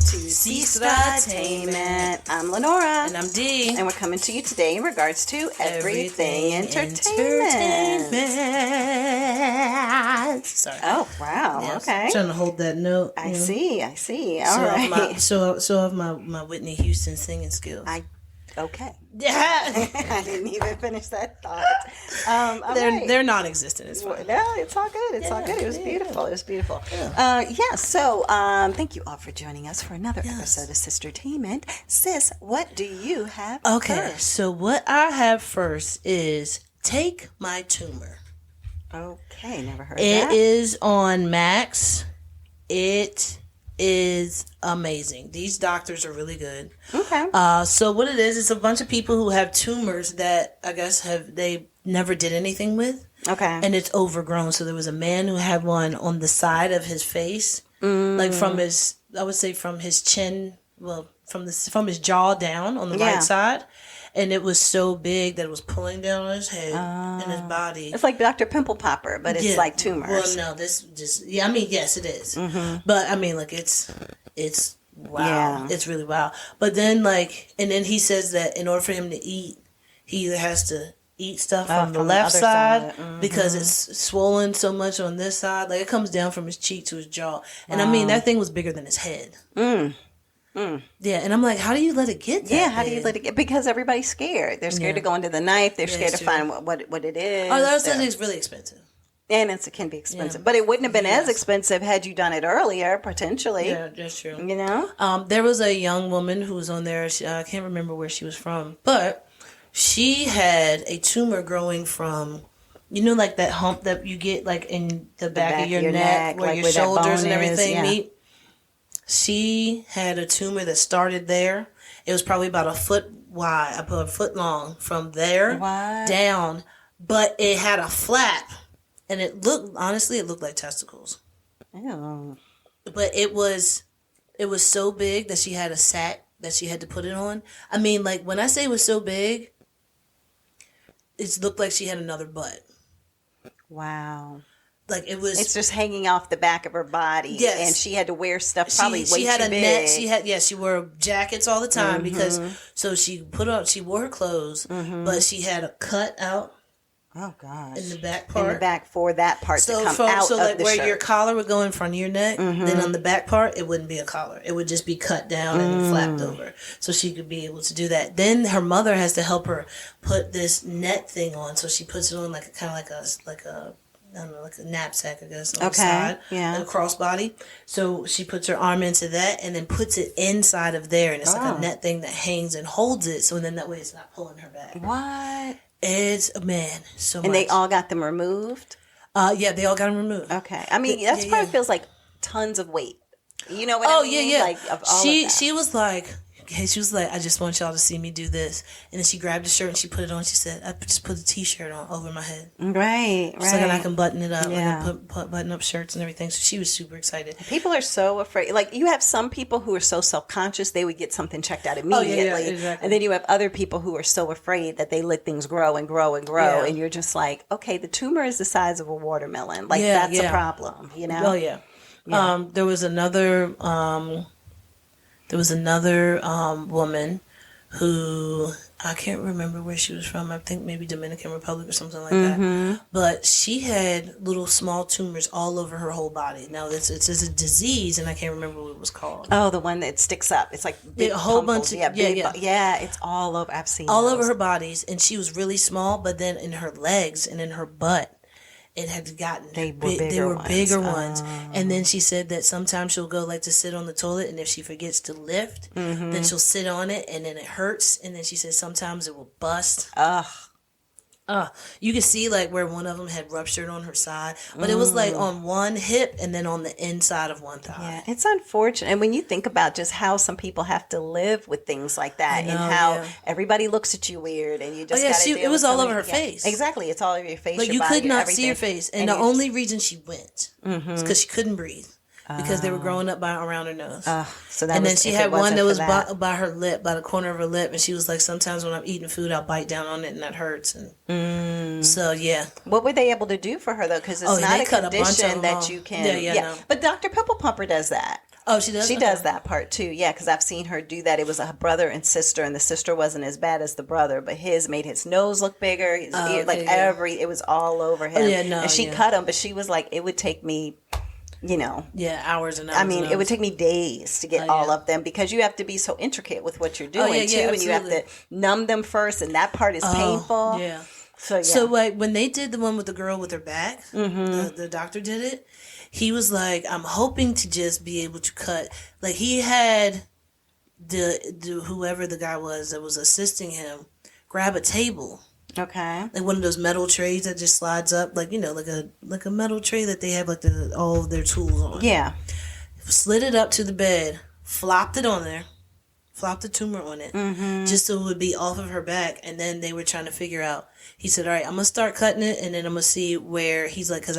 to Sestra-Tainment. I'm Lenora. And I'm Dee. And we're coming to you today in regards to Everything Entertainment. Sorry. Oh, wow. Yeah, okay. I'm trying to hold that note. I see. All right. So have my Whitney Houston singing skills. Okay. Yeah. I didn't even finish that thought. They're non-existent. It's fine. No, it's all good. It's all good. It was beautiful. It was beautiful. Yeah. So thank you all for joining us for another episode of Sestra-Tainment. Sis, what do you have first? So what I have first is Take My Tumor. Okay, never heard It that. It is on Max. It is amazing. These doctors are really good. Okay. So what it is, it's a bunch of people who have tumors that I guess they never did anything with. Okay. And it's overgrown. So there was a man who had one on the side of his face, like from his chin, well, from his jaw down on the right side. And it was so big that it was pulling down on his head and his body. It's like Dr. Pimple Popper, but it's like tumors. Well, no, this just yes, it is. Mm-hmm. But I mean, like it's wow. Yeah. It's really wow. But then and then he says that in order for him to eat, he either has to eat stuff from the left side because it's swollen so much on this side. Like it comes down from his cheek to his jaw. And I mean, that thing was bigger than his head. Yeah, and I'm like, how do you let it get that how do you let it get? Because everybody's scared. They're scared to go into the knife. They're scared to find what it is. Oh, that's it's really expensive. And it can be expensive. But it wouldn't have been as expensive had you done it earlier, potentially. Yeah, that's true. You know? There was a young woman who was on there. I can't remember where she was from. But she had a tumor growing from, like that hump that you get like in the back of your neck where your shoulders and everything meet. She had a tumor that started there. It was probably about a foot wide, about a foot long from there down. But it had a flap. And it looked like testicles. Ew. But it was so big that she had a sack that she had to put it on. I mean, like when I say it was so big, it looked like she had another butt. Wow. Like it's just hanging off the back of her body. Yes. And she had to wear stuff probably way too big. She wore jackets all the time because she wore her clothes, but she had a cut out. Oh gosh! In the back part, in the back for that part to come out of like the where shirt. your collar would go in front of your neck, then on the back part it wouldn't be a collar; it would just be cut down and flapped over, so she could be able to do that. Then her mother has to help her put this net thing on, so she puts it on like a knapsack, I guess, on the side, like a crossbody. So she puts her arm into that and then puts it inside of there, and it's like a net thing that hangs and holds it. So then that way it's not pulling her back. What? It's so much. And they all got them removed? Yeah, they all got them removed. Okay. I mean, that's probably feels like tons of weight. You know what I mean? Yeah. Like, of all of that. She was like, I just want y'all to see me do this. And then she grabbed the shirt and she put it on. She said, I just put a t-shirt on over my head. Right. So then I can button it up. Yeah. I can put button up shirts and everything. So she was super excited. People are so afraid. Like, you have some people who are so self-conscious, they would get something checked out immediately. Yeah, exactly. And then you have other people who are so afraid that they let things grow and grow and grow. Yeah. And you're just like, okay, the tumor is the size of a watermelon. Like, that's a problem, you know? Oh, yeah. There was another woman who I can't remember where she was from. I think maybe Dominican Republic or something like that. But she had little small tumors all over her whole body. Now it's a disease, and I can't remember what it was called. Oh, the one that sticks up. It's like big a whole bunch of it's all over. I've seen all those. over her bodies, and she was really small. But then in her legs and in her butt, it had gotten bigger ones. And then she said that sometimes she'll go like to sit on the toilet, and if she forgets to lift, then she'll sit on it, and then it hurts. And then she said sometimes it will bust. You could see like where one of them had ruptured on her side, but it was like on one hip and then on the inside of one thigh. Yeah, it's unfortunate. And when you think about just how some people have to live with things like that, and how everybody looks at you weird, and you just it was all over her face. Exactly, it's all over your face. Like your you body, could not see her face, and the only reason she went was because she couldn't breathe. because they were growing up around her nose. So that and was, then she had one that was by her lip, by the corner of her lip, and she was like, sometimes when I'm eating food, I'll bite down on it, and that hurts. And so, yeah. What were they able to do for her, though? Because it's not a condition that you can... No. But Dr. Pimple Popper does that. Oh, she does? She does that part too. Yeah, because I've seen her do that. It was a brother and sister, and the sister wasn't as bad as the brother, but his made his nose look bigger. His ear, like it was all over him. And she cut him, but she was like, it would take me, hours and hours. I mean, it would take me days to get all of them because you have to be so intricate with what you're doing too, and you have to numb them first, and that part is painful. Yeah. So like when they did the one with the girl with her back, the doctor did it. He was like, I'm hoping to just be able to cut. Like he had the whoever the guy was that was assisting him grab a table. Okay. Like one of those metal trays that just slides up, like like a metal tray that they have like all of their tools on. Yeah. Slid it up to the bed, flopped it on there, flopped the tumor on it, just so it would be off of her back. And then they were trying to figure out. He said, "All right, I'm gonna start cutting it, and then I'm gonna see where he's like, because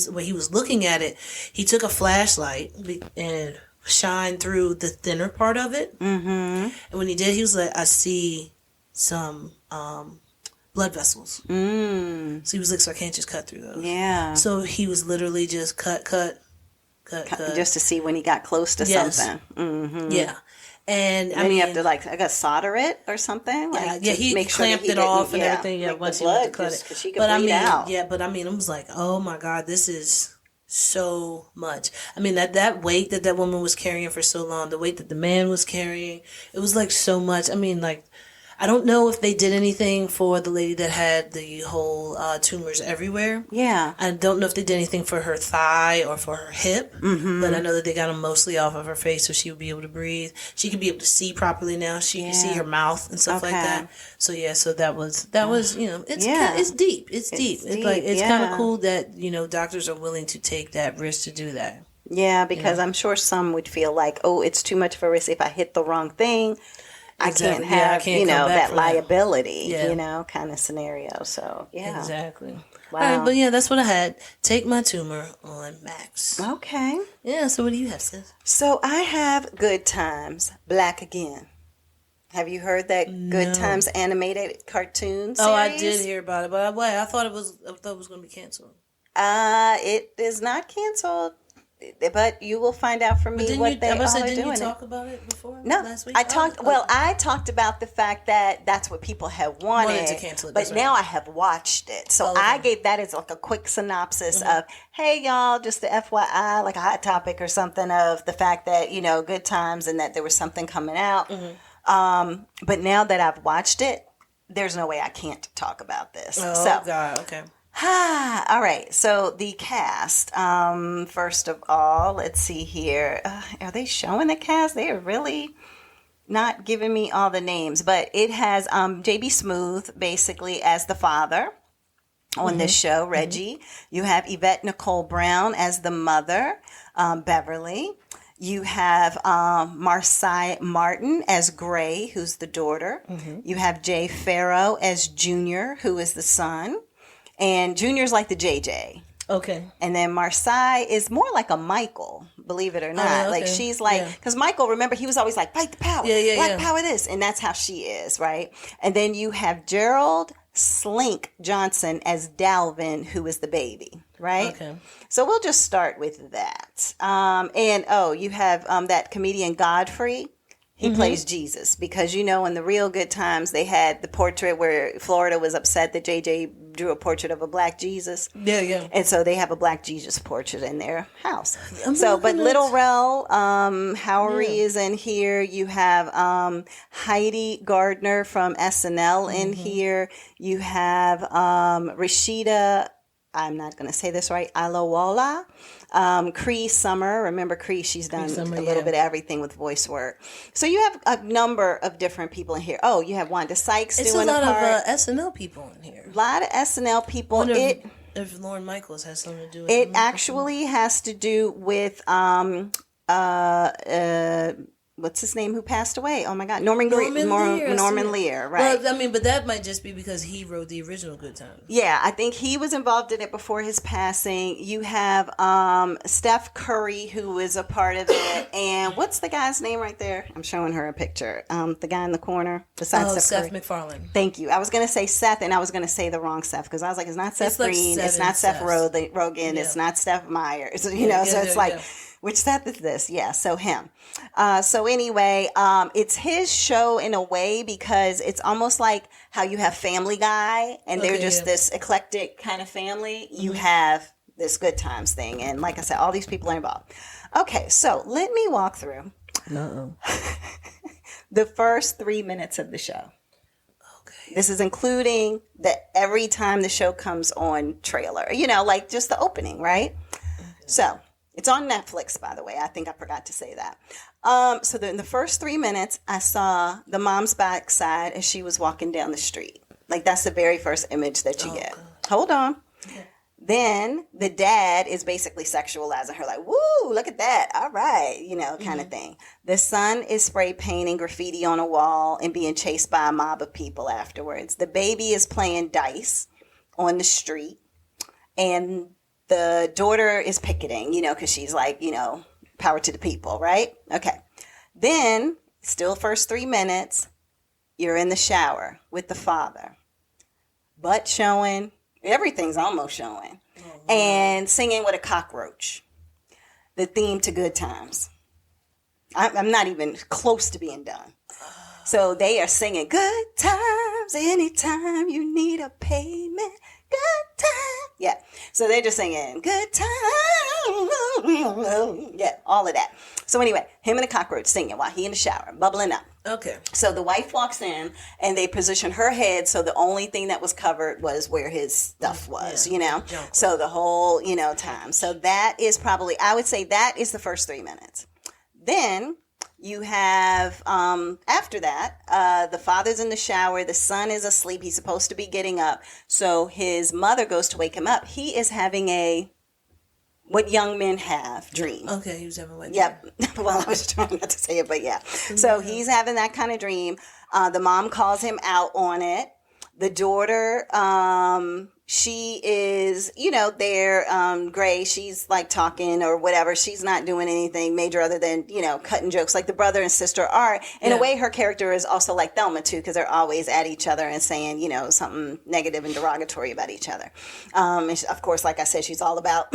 when he was looking at it, he took a flashlight and shined through the thinner part of it. And when he did, he was like, I see some blood vessels. So he was like, so I can't just cut through those. Yeah. So he was literally just cut, just to see when he got close to something. Yeah. And I mean, you have to I guess solder it or something. He make sure clamped it off and everything. Yeah, once he went to cut it, she could bleed out. Yeah, but I mean, I was like, oh my God, this is so much. I mean, that weight that woman was carrying for so long, the weight that the man was carrying, it was like so much. I mean, like, I don't know if they did anything for the lady that had the whole tumors everywhere. Yeah. I don't know if they did anything for her thigh or for her hip, but I know that they got them mostly off of her face so she would be able to breathe. She could be able to see properly now. She can see her mouth and stuff like that. So so that was it's deep. It's deep. It's kind of cool that doctors are willing to take that risk to do that. Yeah, because I'm sure some would feel like, oh, it's too much of a risk if I hit the wrong thing. Exactly. I can't have, that liability, that. Kind of scenario. So, yeah. Exactly. Wow. All right, but that's what I had. Take My Tumor on Max. Okay. Yeah, so what do you have, sis? So, I have Good Times, Black Again. Have you heard that Good Times animated cartoon series? Oh, I did hear about it, but I thought it was going to be canceled. It is not canceled. But you will find out from me what they are doing. Didn't you talk about it before? No, last week? I talked about the fact that that's what people have wanted to cancel it. But now I have watched it, so I gave that as like a quick synopsis of, hey y'all, just the FYI, like a hot topic or something of the fact that Good Times and that there was something coming out. But now that I've watched it, there's no way I can't talk about this. Oh God, okay. All right. So the cast, first of all, let's see here. Are they showing the cast? They are really not giving me all the names, but it has J.B. Smoove basically as the father on this show, Reggie. You have Yvette Nicole Brown as the mother, Beverly. You have Marcy Martin as Gray, who's the daughter. You have Jay Farrow as Junior, who is the son. And Junior's like the JJ. Okay. And then Marcy is more like a Michael, believe it or not. Like she's like, because Michael, remember, he was always like, fight the power. Black power this. And that's how she is, right? And then you have Gerald Slink Johnson as Dalvin, who is the baby, right? Okay. So we'll just start with that. You have that comedian Godfrey. He plays Jesus because, in the real Good Times, they had the portrait where Florida was upset that JJ drew a portrait of a black Jesus. Yeah. And so they have a black Jesus portrait in their house. But Little Rel, Howery is in here. You have Heidi Gardner from SNL in here. You have Rashida, I'm not going to say this right, Alawala. Cree Summer. Remember Cree? She's done a little bit of everything with voice work. So you have a number of different people in here. Oh, you have Wanda Sykes doing a part. It's a lot of SNL people in here. A lot of SNL people. If Lorne Michaels has something to do with it. It actually has to do with what's his name who passed away? Oh my God, Norman Lear, right? Well, but that might just be because he wrote the original Good Times. Yeah, I think he was involved in it before his passing. You have Steph Curry, who is a part of it, and what's the guy's name right there? I'm showing her a picture. The guy in the corner besides Seth MacFarlane. Thank you. I was going to say Seth, and I was going to say the wrong Seth because I was like, it's not Seth Green, it's not Seth Rogen, it's not Seth Meyers, so it's like. Which Seth is this? Yeah, so him. So anyway, it's his show in a way because it's almost like how you have Family Guy and they're just this eclectic kind of family. You have this Good Times thing. And like I said, all these people are involved. Okay, so let me walk through the first 3 minutes of the show. Okay. This is including the every time the show comes on trailer, like just the opening, right? Okay. So it's on Netflix, by the way. I think I forgot to say that. So in the first 3 minutes, I saw the mom's backside as she was walking down the street. Like that's the very first image that you get. God. Hold on. Okay. Then the dad is basically sexualizing her, like, woo, look at that. All right, kind of thing. The son is spray painting graffiti on a wall and being chased by a mob of people afterwards. The baby is playing dice on the street. And the daughter is picketing, because she's like, power to the people, right? Okay. Then, still first 3 minutes, you're in the shower with the father. Butt showing. Everything's almost showing. Oh, and singing with a cockroach. The theme to Good Times. I'm not even close to being done. So they are singing Good Times anytime you need a payment. Good time. Yeah. So they're just singing Good time. Yeah, all of that. So anyway, him and the cockroach singing while he in the shower, bubbling up. Okay. So the wife walks in and they position her head so the only thing that was covered was where his stuff was, So the whole, time. So that is probably, I would say that is the first 3 minutes. Then you have, after that, the father's in the shower. The son is asleep. He's supposed to be getting up. So his mother goes to wake him up. He is having what young men have, dream. Okay, he was having what? Yep. Well, I was trying not to say it, but yeah. So he's having that kind of dream. The mom calls him out on it. The daughter, she is, there, Gray, she's like talking or whatever. She's not doing anything major other than, cutting jokes like the brother and sister are. In a way, her character is also like Thelma, too, because they're always at each other and saying, something negative and derogatory about each other. And she, of course, like I said, she's all about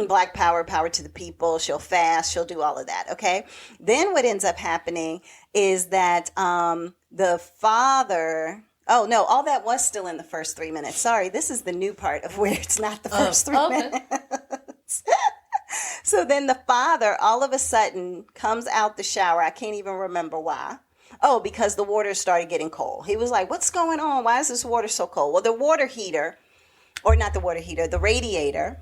Black power, power to the people. She'll fast. She'll do all of that. Okay. Then what ends up happening is that the father... Oh, no, all that was still in the first 3 minutes. Sorry, this is the new part of where it's not the first 3 minutes. So then the father all of a sudden comes out the shower. I can't even remember why. Oh, because the water started getting cold. He was like, what's going on? Why is this water so cold? Well, the water heater, or not the water heater, the radiator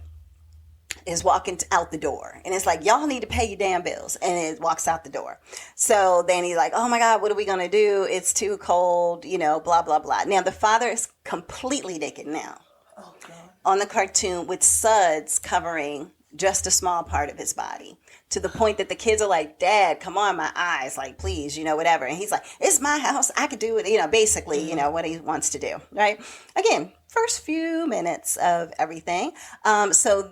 is walking out the door. And it's like, y'all need to pay your damn bills. And it walks out the door. So then he's like, oh my God, what are we going to do? It's too cold, blah, blah, blah. Now the father is completely naked now. Oh, God. On the cartoon with suds covering just a small part of his body. To the point that the kids are like, Dad, come on, my eyes, like, please, whatever. And he's like, it's my house. I could do it, basically, what he wants to do, right? Again, first few minutes of everything. So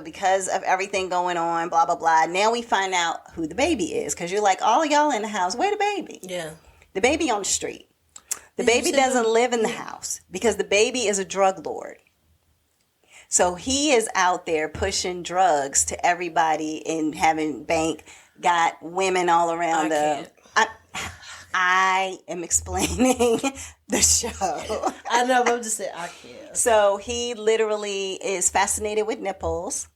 because of everything going on, blah, blah, blah, now we find out who the baby is. Because you're like, all of y'all in the house, where the baby? Yeah. The baby on the street. The baby doesn't live in the house because the baby is a drug lord. So he is out there pushing drugs to everybody and having got women all around I am explaining the show. I know, but I'm just saying I can't. So he literally is fascinated with nipples.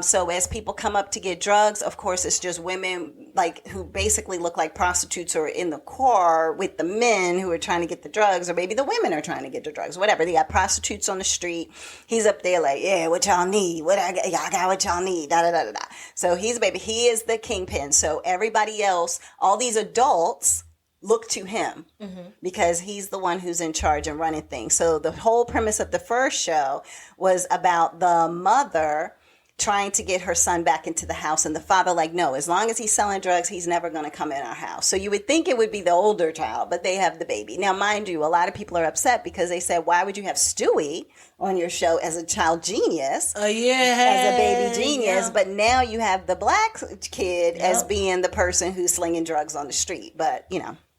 So as people come up to get drugs, of course, it's just women like who basically look like prostitutes who are in the car with the men who are trying to get the drugs, or maybe the women are trying to get the drugs, whatever. They got prostitutes on the street. He's up there like, yeah, what y'all need? Y'all got what y'all need? Da, da, da, da, da. So he is the kingpin. So everybody else, all these adults look to him because he's the one who's in charge and running things. So the whole premise of the first show was about the mother trying to get her son back into the house, and the father like, no, as long as he's selling drugs, he's never going to come in our house. So you would think it would be the older child, but they have the baby. Now, mind you, a lot of people are upset because they said, why would you have Stewie on your show as a child genius, as a baby genius, but now you have the black kid as being the person who's slinging drugs on the street. But,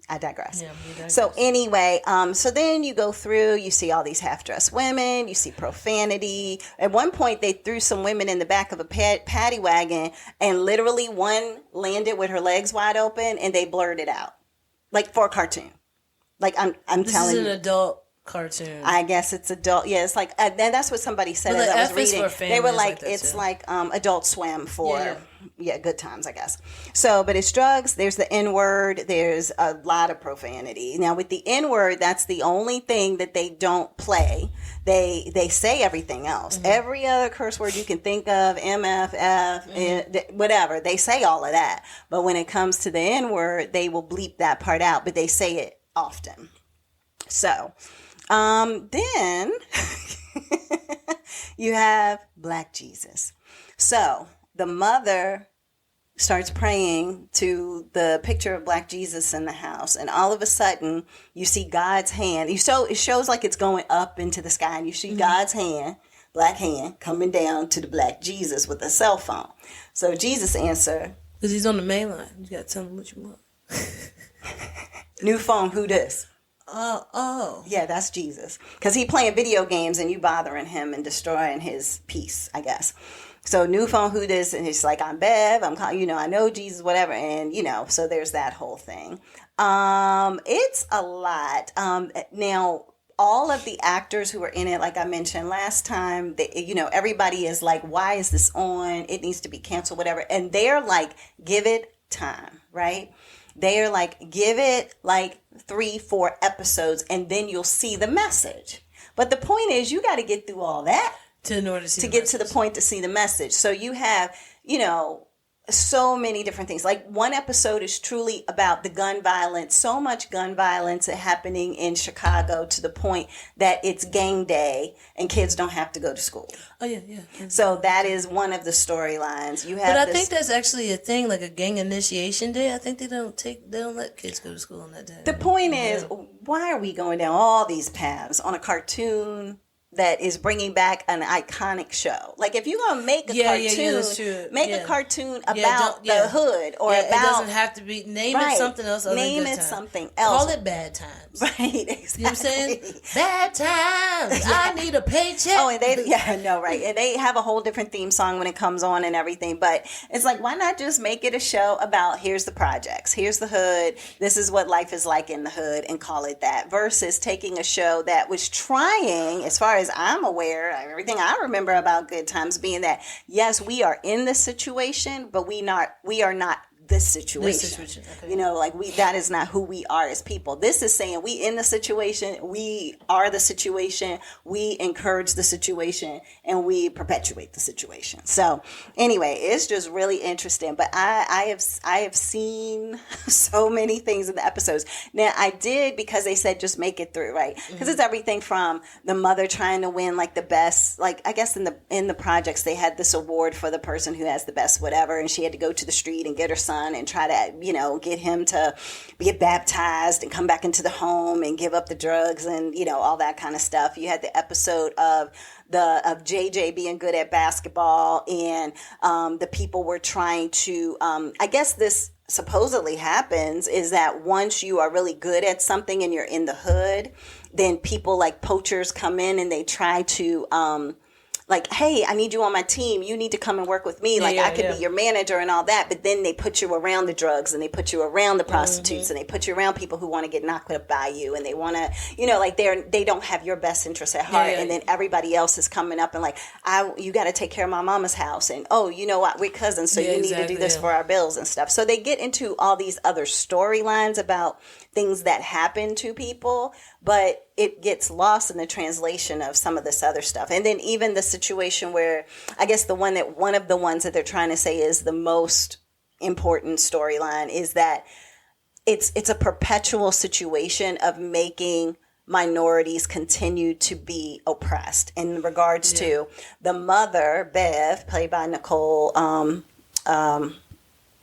I digress. Yeah, you digress. So anyway, so then you go through, you see all these half-dressed women, you see profanity. At one point, they threw some women in the back of a paddy wagon, and literally one landed with her legs wide open, and they blurred it out, like for a cartoon. Like I'm this telling you, is an adult cartoon. I guess it's adult. Yeah, it's like and that's what somebody said But as the I was F is reading. for They were families like, that it's too. like Adult Swim for Yeah. good times, I guess. So, but it's drugs. There's the N word. There's a lot of profanity. Now, with the N word, that's the only thing that they don't play. They say everything else. Every other curse word you can think of, MF, F, whatever. They say all of that. But when it comes to the N word, they will bleep that part out. But they say it often. So. Then you have Black Jesus. So the mother starts praying to the picture of Black Jesus in the house, and all of a sudden you see God's hand. It shows like it's going up into the sky, and you see God's hand, black hand, coming down to the Black Jesus with a cell phone. So Jesus answered, Because he's on the main line. You got to tell him what you want. "New phone, who this?" Oh. Yeah, that's Jesus. Because he playing video games and you bothering him and destroying his peace, I guess. So new phone, who this? And he's like, I'm Bev. I'm calling, I know Jesus, whatever. And, so there's that whole thing. It's a lot. Now, all of the actors who were in it, like I mentioned last time, everybody is like, why is this on? It needs to be canceled, whatever. And they're like, give it time, right? They're like, give it like 3-4 episodes and then you'll see the message. But the point is, you got to get through all that In order to get to the point to see the message. So you have, so many different things. Like one episode is truly about the gun violence, so much gun violence happening in Chicago to the point that it's gang day and kids don't have to go to school. Oh, yeah. So that is one of the storylines. You have But I think that's actually a thing, like a gang initiation day. I think they don't let kids go to school on that day. The point is, why are we going down all these paths on a cartoon that is bringing back an iconic show? Like if you're gonna make a cartoon, that's true. make a cartoon about the hood or about. It doesn't have to be. Name it something else. Name it something else. Call it Bad Times. Right. Exactly. You know what I'm saying? Bad Times. I need a paycheck. Oh, and right. And they have a whole different theme song when it comes on and everything. But it's like, why not just make it a show about here's the projects, here's the hood, this is what life is like in the hood, and call it that, versus taking a show that was trying, as far as I'm aware, everything I remember about Good Times being that, yes, we are in this situation, but we are not this situation. Okay. That is not who we are as people. This is saying we in the situation, we are the situation, we encourage the situation, and we perpetuate the situation. So anyway, it's just really interesting. But I have seen so many things in the episodes. Now I did, because they said just make it through, right? Because it's everything from the mother trying to win like the best, like I guess in the projects they had this award for the person who has the best whatever, and she had to go to the street and get her son and try to, get him to get baptized and come back into the home and give up the drugs and, all that kind of stuff. You had the episode of JJ being good at basketball, and the people were trying to, I guess this supposedly happens is that once you are really good at something and you're in the hood, then people like poachers come in and they try to, like, hey, I need you on my team. You need to come and work with me. Like, I could be your manager and all that. But then they put you around the drugs, and they put you around the prostitutes, and they put you around people who want to get knocked up by you, and they want to, they don't have your best interests at heart. And then everybody else is coming up and like, you got to take care of my mama's house, and you know what, we're cousins, so you need to do this for our bills and stuff. So they get into all these other storylines about things that happen to people, but it gets lost in the translation of some of this other stuff. And then even the situation where, I guess one of the ones that they're trying to say is the most important storyline is that it's a perpetual situation of making minorities continue to be oppressed in regards to the mother, Bev, played by Nicole,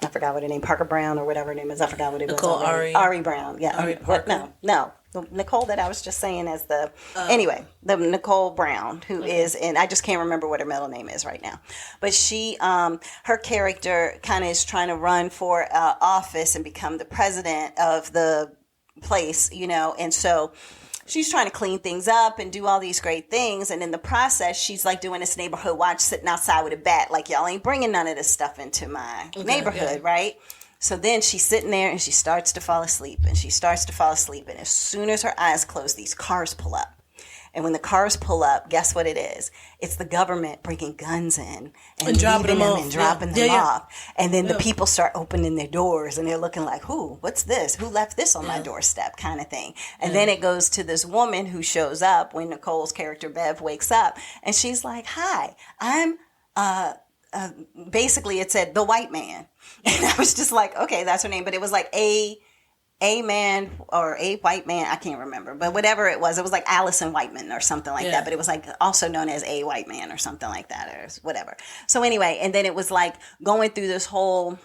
I forgot what her name, Parker Brown or whatever her name is. I forgot what it was. Ari Brown. Yeah. Ari Parker. No. The Nicole that I was just saying as the, anyway, the Nicole Brown, who is, and I just can't remember what her middle name is right now. But she, her character kind of is trying to run for office and become the president of the place, and so she's trying to clean things up and do all these great things. And in the process, she's like doing this neighborhood watch, sitting outside with a bat, like, y'all ain't bringing none of this stuff into my neighborhood, right? So then she's sitting there and she starts to fall asleep, and she starts to fall asleep. And as soon as her eyes close, these cars pull up. And when the cars pull up, guess what it is? It's the government bringing guns in and dropping them off. And dropping them off. And then the people start opening their doors, and they're looking like, who? What's this? Who left this on my doorstep, kind of thing. And then it goes to this woman who shows up when Nicole's character, Bev, wakes up. And she's like, hi, I'm, basically it said the white man. And I was just like, okay, that's her name. But it was like a man or a white man, I can't remember, but whatever it was like Allison Whiteman or something like that, but it was like also known as a white man or something like that or whatever. So anyway, and then it was like going through this whole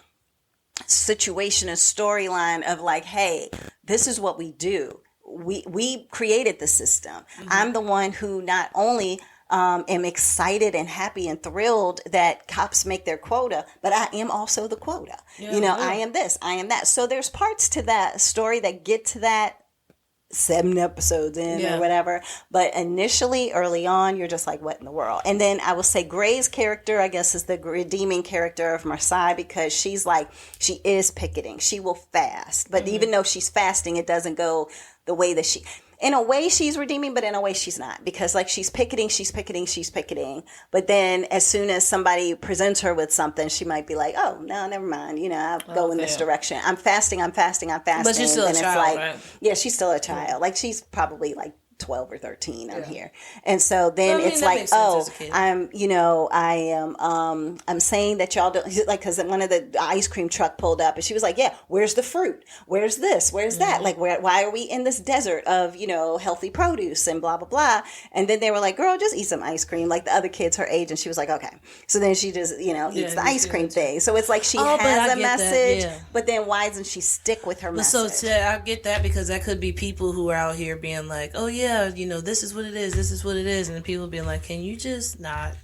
situation and storyline of like, hey, this is what we do. We created the system. Mm-hmm. I'm the one who not only am excited and happy and thrilled that cops make their quota, but I am also the quota. I am this, I am that. So there's parts to that story that get to that 7 episodes in or whatever. But initially, early on, you're just like, what in the world? And then I will say Gray's character, I guess, is the redeeming character of Marseille, because she's like, she is picketing. She will fast. But even though she's fasting, it doesn't go the way that she... In a way, she's redeeming, but in a way, she's not. Because, like, she's picketing. But then as soon as somebody presents her with something, she might be like, oh, no, never mind. I'll go in this direction. I'm fasting. But she's still a child, right? Yeah, she's still a child. Yeah. Like, she's probably, like, 12 or 13 on here. And so then it's like, I'm saying that y'all don't, like, because one of the ice cream truck pulled up and she was like, yeah, where's the fruit? Where's this? Where's that? Like, why are we in this desert of, healthy produce and blah, blah, blah. And then they were like, girl, just eat some ice cream. Like the other kids her age. And she was like, okay. So then she just, eats the ice cream thing. So it's like she has a message, but then why doesn't she stick with her message? So I get that, because that could be people who are out here being like, oh yeah, this is what it is. This is what it is. And people being like, can you just not?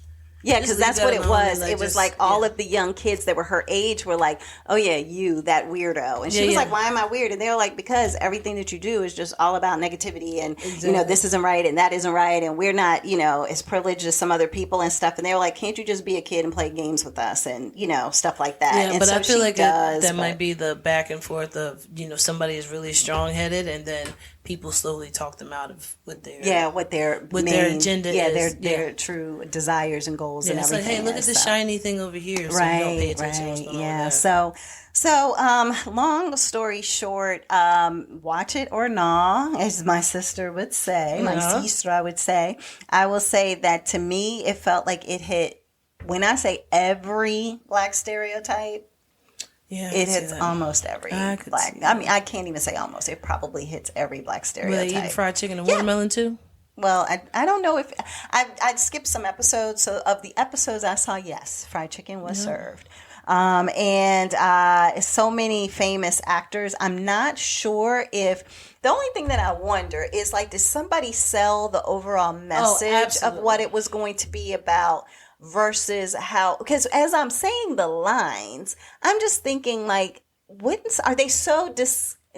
Yeah, because that's what it was. It was like all of the young kids that were her age were like, oh yeah, you, that weirdo. And she was like, why am I weird? And they were like, because everything that you do is just all about negativity and, this isn't right and that isn't right. And we're not, as privileged as some other people and stuff. And they were like, can't you just be a kid and play games with us and, stuff like that. Yeah, and but so I feel like that might be the back and forth of, somebody is really strong-headed and then people slowly talk them out of what their agenda is. Their true desires and goals and everything. It's like, hey, look at this shiny thing over here. So you don't pay attention to what's going on with that. So long story short, watch it or nah, as my sister would say, my Sestra would say. I will say that to me, it felt like it hit, when I say every Black stereotype, it hits almost every Black. I mean, I can't even say almost. It probably hits every Black stereotype. Were they eating fried chicken and watermelon too? Well, I don't know if I'd skipped some episodes. So of the episodes I saw, yes, fried chicken was served. And so many famous actors. I'm not sure if the only thing that I wonder is like, did somebody sell the overall message of what it was going to be about versus how? Because as I'm saying the lines, I'm just thinking like, are they so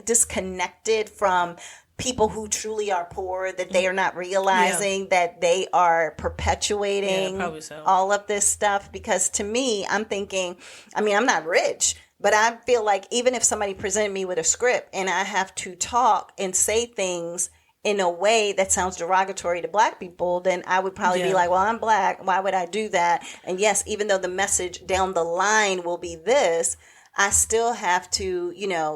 disconnected from people who truly are poor that they are not realizing that they are perpetuating all of this stuff? Because to me, I'm thinking, I mean, I'm not rich, but I feel like even if somebody presented me with a script and I have to talk and say things in a way that sounds derogatory to Black people, then I would probably be like, well, I'm Black. Why would I do that? And yes, even though the message down the line will be this, I still have to,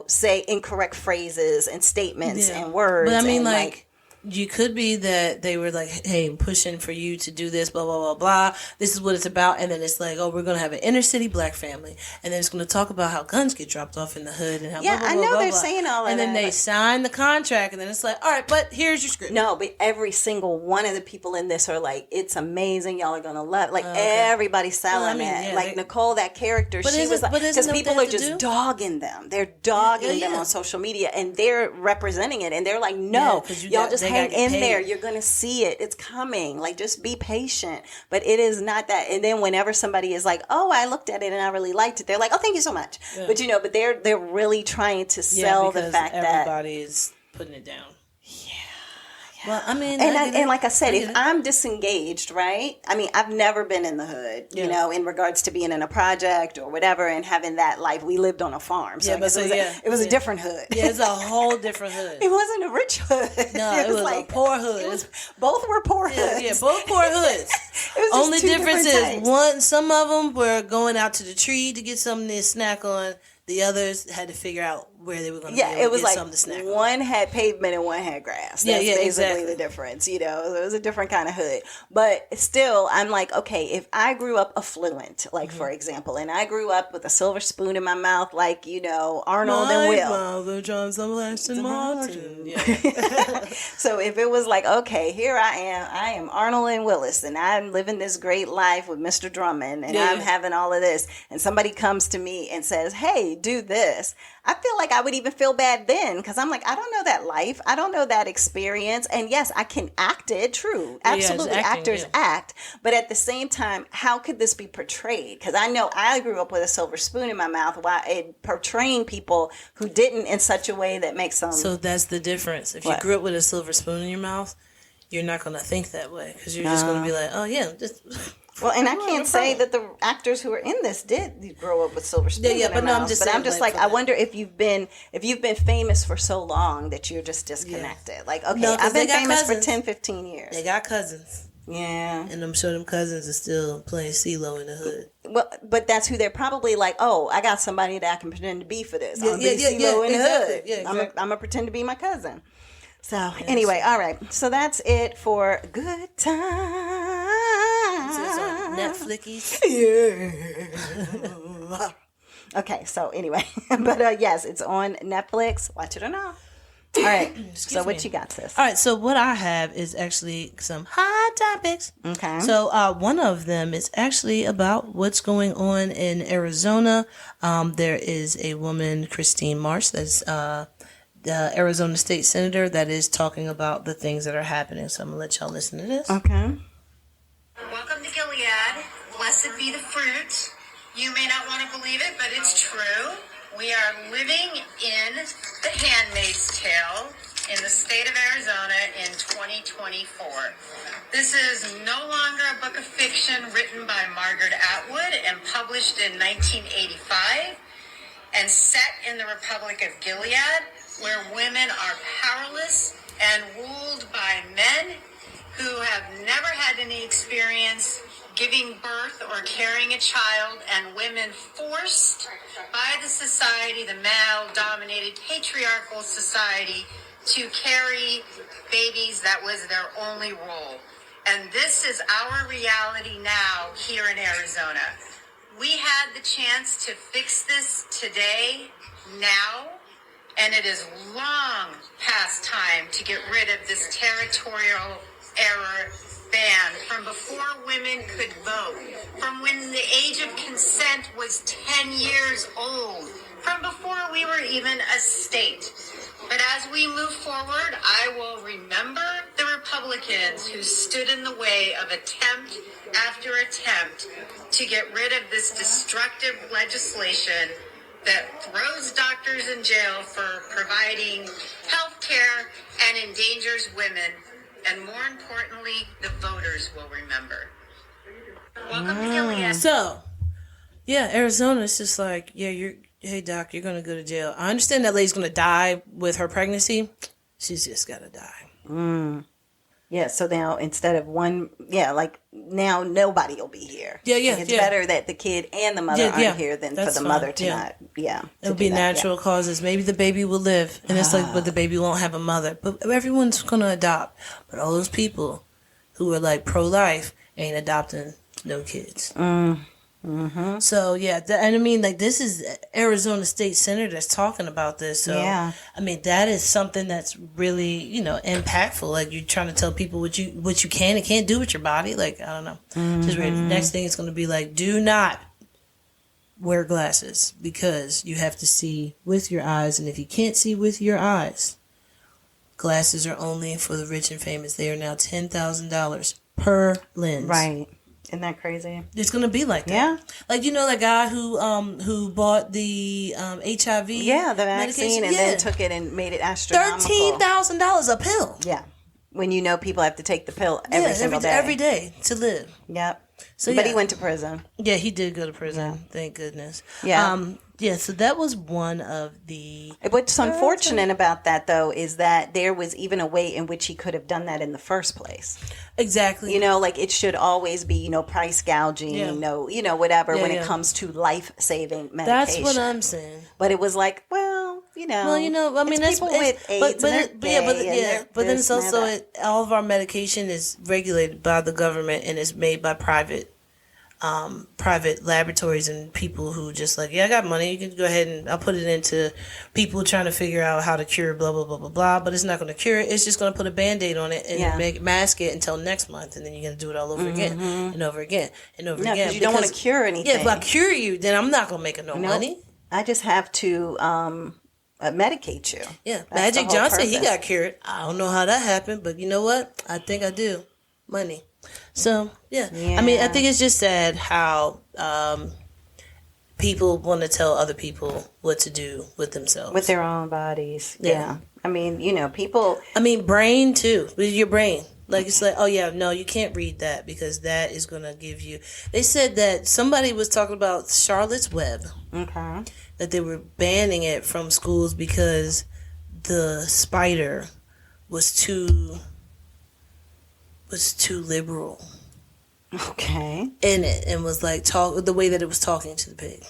say incorrect phrases and statements and words. But I mean, like you could be that they were like, hey, I'm pushing for you to do this, blah, blah, blah, blah. This is what it's about. And then it's like, oh, we're going to have an inner city Black family. And then it's going to talk about how guns get dropped off in the hood and how blah, blah, blah, I know blah, they're blah. saying all of that. And then they sign the contract. And then it's like, all right, but here's your script. No, but every single one of the people in this are like, it's amazing. Y'all are going to love it. Like, everybody's selling it. Yeah, like, Nicole, that character, she was like, because people are just dogging them. They're dogging them on social media. And they're representing it. And they're like, no, y'all just hang in there. You're going to see it. It's coming. Like, just be patient. But it is not that. And then whenever somebody is like, oh, I looked at it and I really liked it, they're like, oh, thank you so much. Yeah. But, but they're really trying to sell the fact that everybody is putting it down. Yeah. Well, I mean, and like I said, if I'm disengaged, right? I mean, I've never been in the hood, you know, in regards to being in a project or whatever and having that life. We lived on a farm, so it was a different hood. Yeah, it's a whole different hood. It wasn't a rich hood. No, it was like a poor hood. Both were poor hoods. Yeah, both poor hoods. Only difference is some of them were going out to the tree to get something to snack on. The others had to figure out where they were going to get something to snack on. One had pavement and one had grass. That's basically the difference, you know. It was a different kind of hood. But still, I'm like, okay, if I grew up affluent, like for example, and I grew up with a silver spoon in my mouth, like, you know, Arnold and Will. Mother Johnson Martin. Yeah. So if it was like, okay, here I am Arnold and Willis, and I'm living this great life with Mr. Drummond, and I'm having all of this, and somebody comes to me and says, hey, do this. I feel like I would even feel bad then because I'm like, I don't know that life. I don't know that experience. And yes, I can act it. True. Absolutely. Actors act. But at the same time, how could this be portrayed? Because I know I grew up with a silver spoon in my mouth while portraying people who didn't in such a way that makes them. So that's the difference. If you grew up with a silver spoon in your mouth, you're not going to think that way because you're just going to be like, oh, yeah, just... Well, and I can't say that the actors who are in this did grow up with silver spoons in their mouths, I'm just like, I wonder if you've been famous for so long that you're just disconnected. Yeah. Like, okay, I've been famous for 10, 15 years. They got cousins. Yeah. And I'm sure them cousins are still playing CeeLo in the hood. Well, but that's who they're probably like, oh, I got somebody that I can pretend to be for this. I'm be CeeLo in the hood. Yeah, exactly. I'm going to pretend to be my cousin. So, anyway, all right. So that's it for Good Time. Netflix. Yeah. Okay, so anyway, but yes, it's on Netflix. Watch it or not. All right. So what you got, sis? All right. So what I have is actually some hot topics. Okay. So one of them is actually about what's going on in Arizona. There is a woman, Christine Marsh, that's the Arizona state senator, that is talking about the things that are happening. So I'm gonna let y'all listen to this. Okay. Welcome to Gilead. Blessed be the fruit. You may not want to believe it, but it's true. We are living in the Handmaid's Tale in the state of Arizona in 2024. This is no longer a book of fiction written by Margaret Atwood and published in 1985 and set in the Republic of Gilead, where women are powerless and ruled by men who have never had any experience giving birth or carrying a child, and women forced by the society, the male-dominated patriarchal society, to carry babies. That was their only role. And this is our reality now here in Arizona. We had the chance to fix this today, now, and it is long past time to get rid of this territorial error ban from before women could vote, from when the age of consent was 10 years old, from before we were even a state. But as we move forward, I will remember the Republicans who stood in the way of attempt after attempt to get rid of this destructive legislation that throws doctors in jail for providing health care and endangers women. And more importantly, the voters will remember. Welcome to Gilead. So, yeah, Arizona is just like, hey, doc, you're going to go to jail. I understand that lady's going to die with her pregnancy. She's just got to die. Yeah, so now instead of one, now nobody will be here. Yeah. It's better that the kid and the mother aren't here than for the mother to not, It'll be natural causes. Maybe the baby will live. And it's like, but the baby won't have a mother. But everyone's going to adopt. But all those people who are like pro-life ain't adopting no kids. Mm-hmm. So, and I mean, like, this is Arizona State Senator that's talking about this. So, I mean, that is something that's really, impactful. Like, you're trying to tell people what you can and can't do with your body. Like, I don't know. Mm-hmm. Just ready. The next thing is going to be like, do not wear glasses because you have to see with your eyes. And if you can't see with your eyes, glasses are only for the rich and famous. They are now $10,000 per lens. Right. Isn't that crazy? It's gonna be like that. Yeah. Like, you know, that guy who bought the HIV The vaccine, medication? and then took it and made it astronomical. $13,000 a pill. Yeah. When you know people have to take the pill every single day. Every day to live. Yep. So, but he went to prison. Yeah, he did go to prison. Yeah. Thank goodness. Yeah. So that was one of the... What's unfortunate about that, though, is that there was even a way in which he could have done that in the first place. Exactly. You know, like it should always be, price gouging, whatever when it comes to life-saving medication. That's what I'm saying. But it was like, I mean, that's people with AIDS but then it's also all of our medication is regulated by the government and is made by private laboratories and people who just like, I got money, you can go ahead and I'll put it into people trying to figure out how to cure blah blah blah blah blah, but it's not going to cure it. It's just going to put a Band-Aid on it and mask it until next month, and then you're going to do it all over again and over again and over again. Because you don't want to cure anything. Yeah, if I cure you, then I'm not going to make no money. I just have to medicate you. Yeah, that's Magic Johnson, he got cured. I don't know how that happened, but you know what? I think I do. Money. So, yeah. I mean, I think it's just sad how people want to tell other people what to do with themselves. With their own bodies. Yeah. I mean, people... I mean, brain, too. With your brain. Like, it's like, no, you can't read that because that is going to give you... They said that somebody was talking about Charlotte's Web. Okay. That they were banning it from schools because the spider was too liberal. Okay. In it, and was like the way that it was talking to the pig.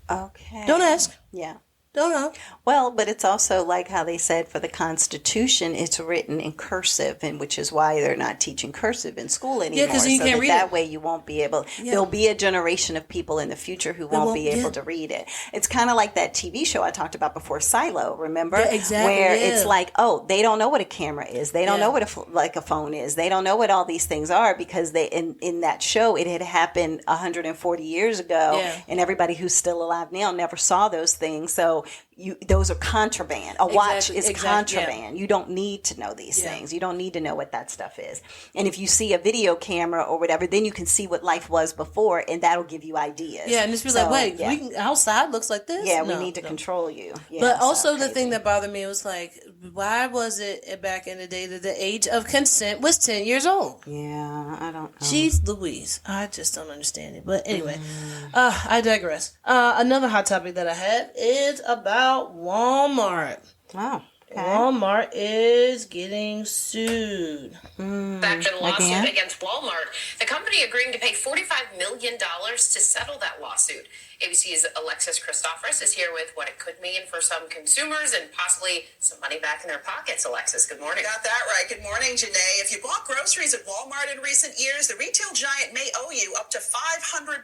Okay. Don't ask. Yeah. Don't know. Well, but it's also like how they said for the Constitution, it's written in cursive, and which is why they're not teaching cursive in school anymore. Yeah, because you can't read that it. way you won't be able. Yeah. There'll be a generation of people in the future who won't be able to read it. It's kind of like that TV show I talked about before, Silo. Remember? Yeah, exactly. Where it's like, they don't know what a camera is. They don't know what a phone is. They don't know what all these things are because they in that show it had happened 140 years ago, and everybody who's still alive now never saw those things. So. Those are contraband. A watch is contraband. Yeah. You don't need to know these things. You don't need to know what that stuff is. And if you see a video camera or whatever, then you can see what life was before, and that'll give you ideas. Yeah, and it's like, wait, outside looks like this? Yeah, we need to control you. Yeah, but also the thing that bothered me was like, why was it back in the day that the age of consent was 10 years old? Yeah, I don't know. Jeez Louise. I just don't understand it. But anyway, I digress. Another hot topic that I had is about Walmart. Wow. Okay. Walmart is getting sued. Back in a lawsuit against Walmart. The company agreeing to pay $45 million to settle that lawsuit. ABC's Alexis Christophorus is here with what it could mean for some consumers and possibly some money back in their pockets. Alexis, good morning. Got that right. Good morning, Janae. If you bought groceries at Walmart in recent years, the retail giant may owe you up to $500.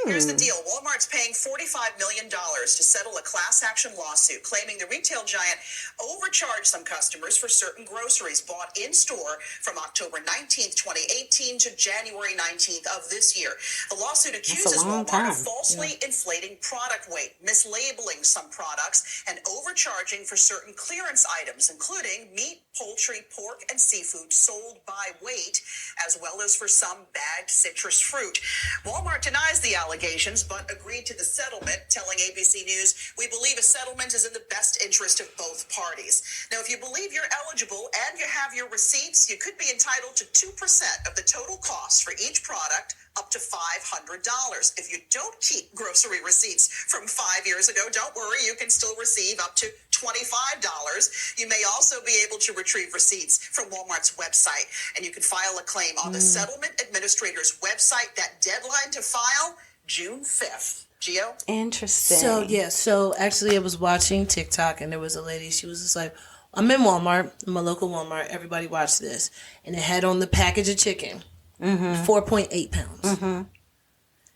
Here's the deal. Walmart's paying $45 million to settle a class action lawsuit claiming the retail giant overcharged some customers for certain groceries bought in store from October 19th, 2018 to January 19th of this year. The lawsuit accuses Walmart of falsely inflating product weight, mislabeling some products, and overcharging for certain clearance items, including meat, poultry, pork, and seafood sold by weight, as well as for some bagged citrus fruit. Walmart denies the allegations, but agreed to the settlement, telling ABC News, "We believe a settlement is in the best interest of both parties." Now, if you believe you're eligible and you have your receipts, you could be entitled to 2% of the total cost for each product, up to $500. If you don't keep grocery receipts from 5 years ago, don't worry, you can still receive up to $25. You may also be able to retrieve receipts from Walmart's website, and you can file a claim on the settlement administrator's website. That deadline to file, June 5th. Gio? Interesting. So actually I was watching TikTok and there was a lady, she was just like, I'm in Walmart, my local Walmart, everybody watch this. And it had on the package of chicken. 4.8 pounds.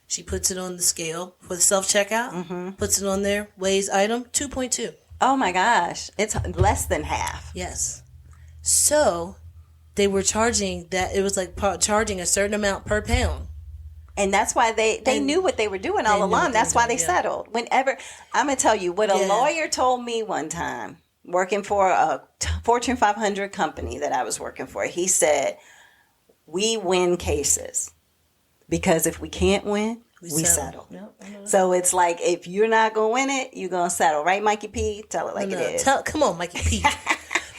She puts it on the scale for the self-checkout, puts it on there, weighs item 2.2. Oh my gosh. It's less than half. Yes. So they were charging that, it was like charging a certain amount per pound. And that's why they knew what they were doing all along. That's why they settled. Whenever, I'm going to tell you what a lawyer told me one time, working for a Fortune 500 company that I was working for. He said, we win cases. because if we can't win, we settle. Yep, so it's like, if you're not going to win it, you're going to settle. Right, Mikey P? Tell it like it is. Come on, Mikey P.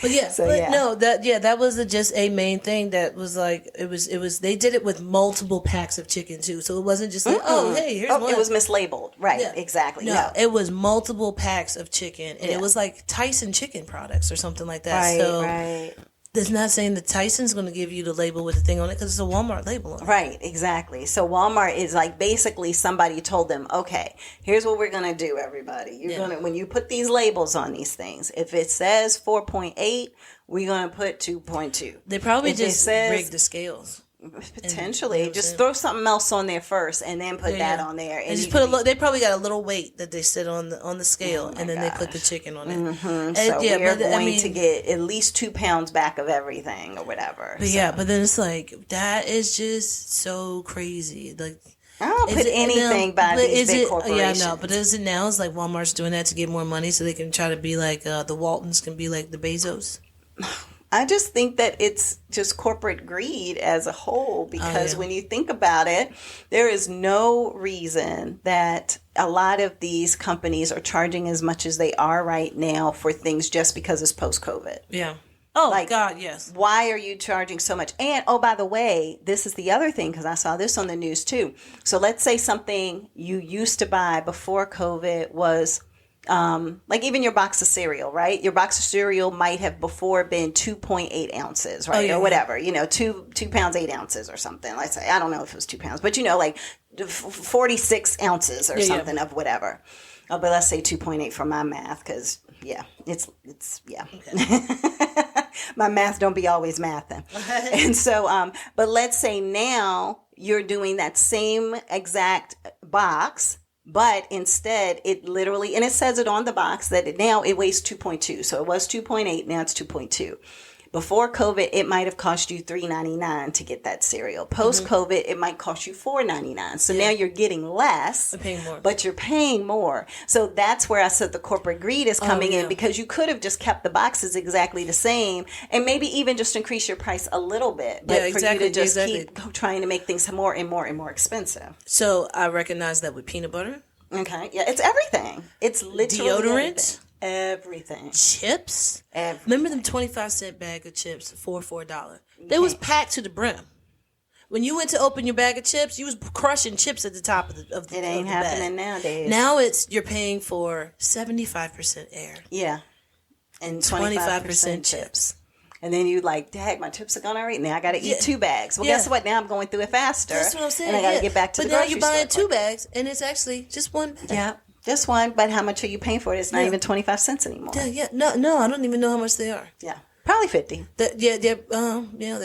But yeah, that was just a main thing that was like, it was, they did it with multiple packs of chicken too. So it wasn't just like, oh, hey, here's one. It was mislabeled. Right, exactly. No, it was multiple packs of chicken. And it was like Tyson chicken products or something like that. Right, so right. That's not saying that Tyson's going to give you the label with the thing on it, because it's a Walmart label on it. Right, exactly. So Walmart is like, basically somebody told them, okay, here's what we're going to do, everybody. You're going to, when you put these labels on these things, if it says 4.8, we're going to put 2.2. They probably just rigged the scales. Potentially, just throw something else on there first, and then put that on there. And just put they probably got a little weight that they sit on the scale, and then they put the chicken on it. Mm-hmm. So we're going to get at least 2 pounds back of everything or whatever. But but then it's like, that is just so crazy. Like, I don't put anything by these big corporations. Yeah, no, but is it now? It's like Walmart's doing that to get more money, so they can try to be like the Waltons can be like the Bezos. I just think that it's just corporate greed as a whole, because when you think about it, there is no reason that a lot of these companies are charging as much as they are right now for things just because it's post-COVID. Yeah. Oh, like, God, yes. Why are you charging so much? And, oh, by the way, this is the other thing, because I saw this on the news too. So let's say something you used to buy before COVID was... like even your box of cereal, right? Your box of cereal might have before been 2.8 ounces, right? Or whatever, 2 pounds, 8 ounces or something. Let's say, I don't know if it was 2 pounds, but like 46 ounces or something of whatever. Oh, but let's say 2.8 for my math, because it's okay. My math don't be always mathing. And so, but let's say now you're doing that same exact box, but instead it literally, and it says it on the box that now it weighs 2.2. So it was 2.8, now it's 2.2. Before COVID, it might have cost you $3.99 to get that cereal. Post COVID, it might cost you $4.99. So now you're getting less, but you're paying more. So that's where I said the corporate greed is coming in, because you could have just kept the boxes exactly the same and maybe even just increase your price a little bit. But for you to just keep trying to make things more and more and more expensive. So I recognize that with peanut butter. Okay. Yeah, it's everything. It's literally deodorant. Everything. Chips. Remember them 25-cent bag of chips for $4? They was packed to the brim. When you went to open your bag of chips, you was crushing chips at the top of the It ain't happening nowadays. Now you're paying for 75% air. Yeah. And 25% chips. And then you like, dang, my chips are gone already. Now I got to eat 2 bags. Well, guess what? Now I'm going through it faster. That's what I'm saying. And I got to get back to the grocery store. But now you're buying 2 bags, and it's actually just 1 bag. Yeah. Just one, but how much are you paying for it? It's not even 25 cents anymore. No, I don't even know how much they are. Yeah, probably 50. They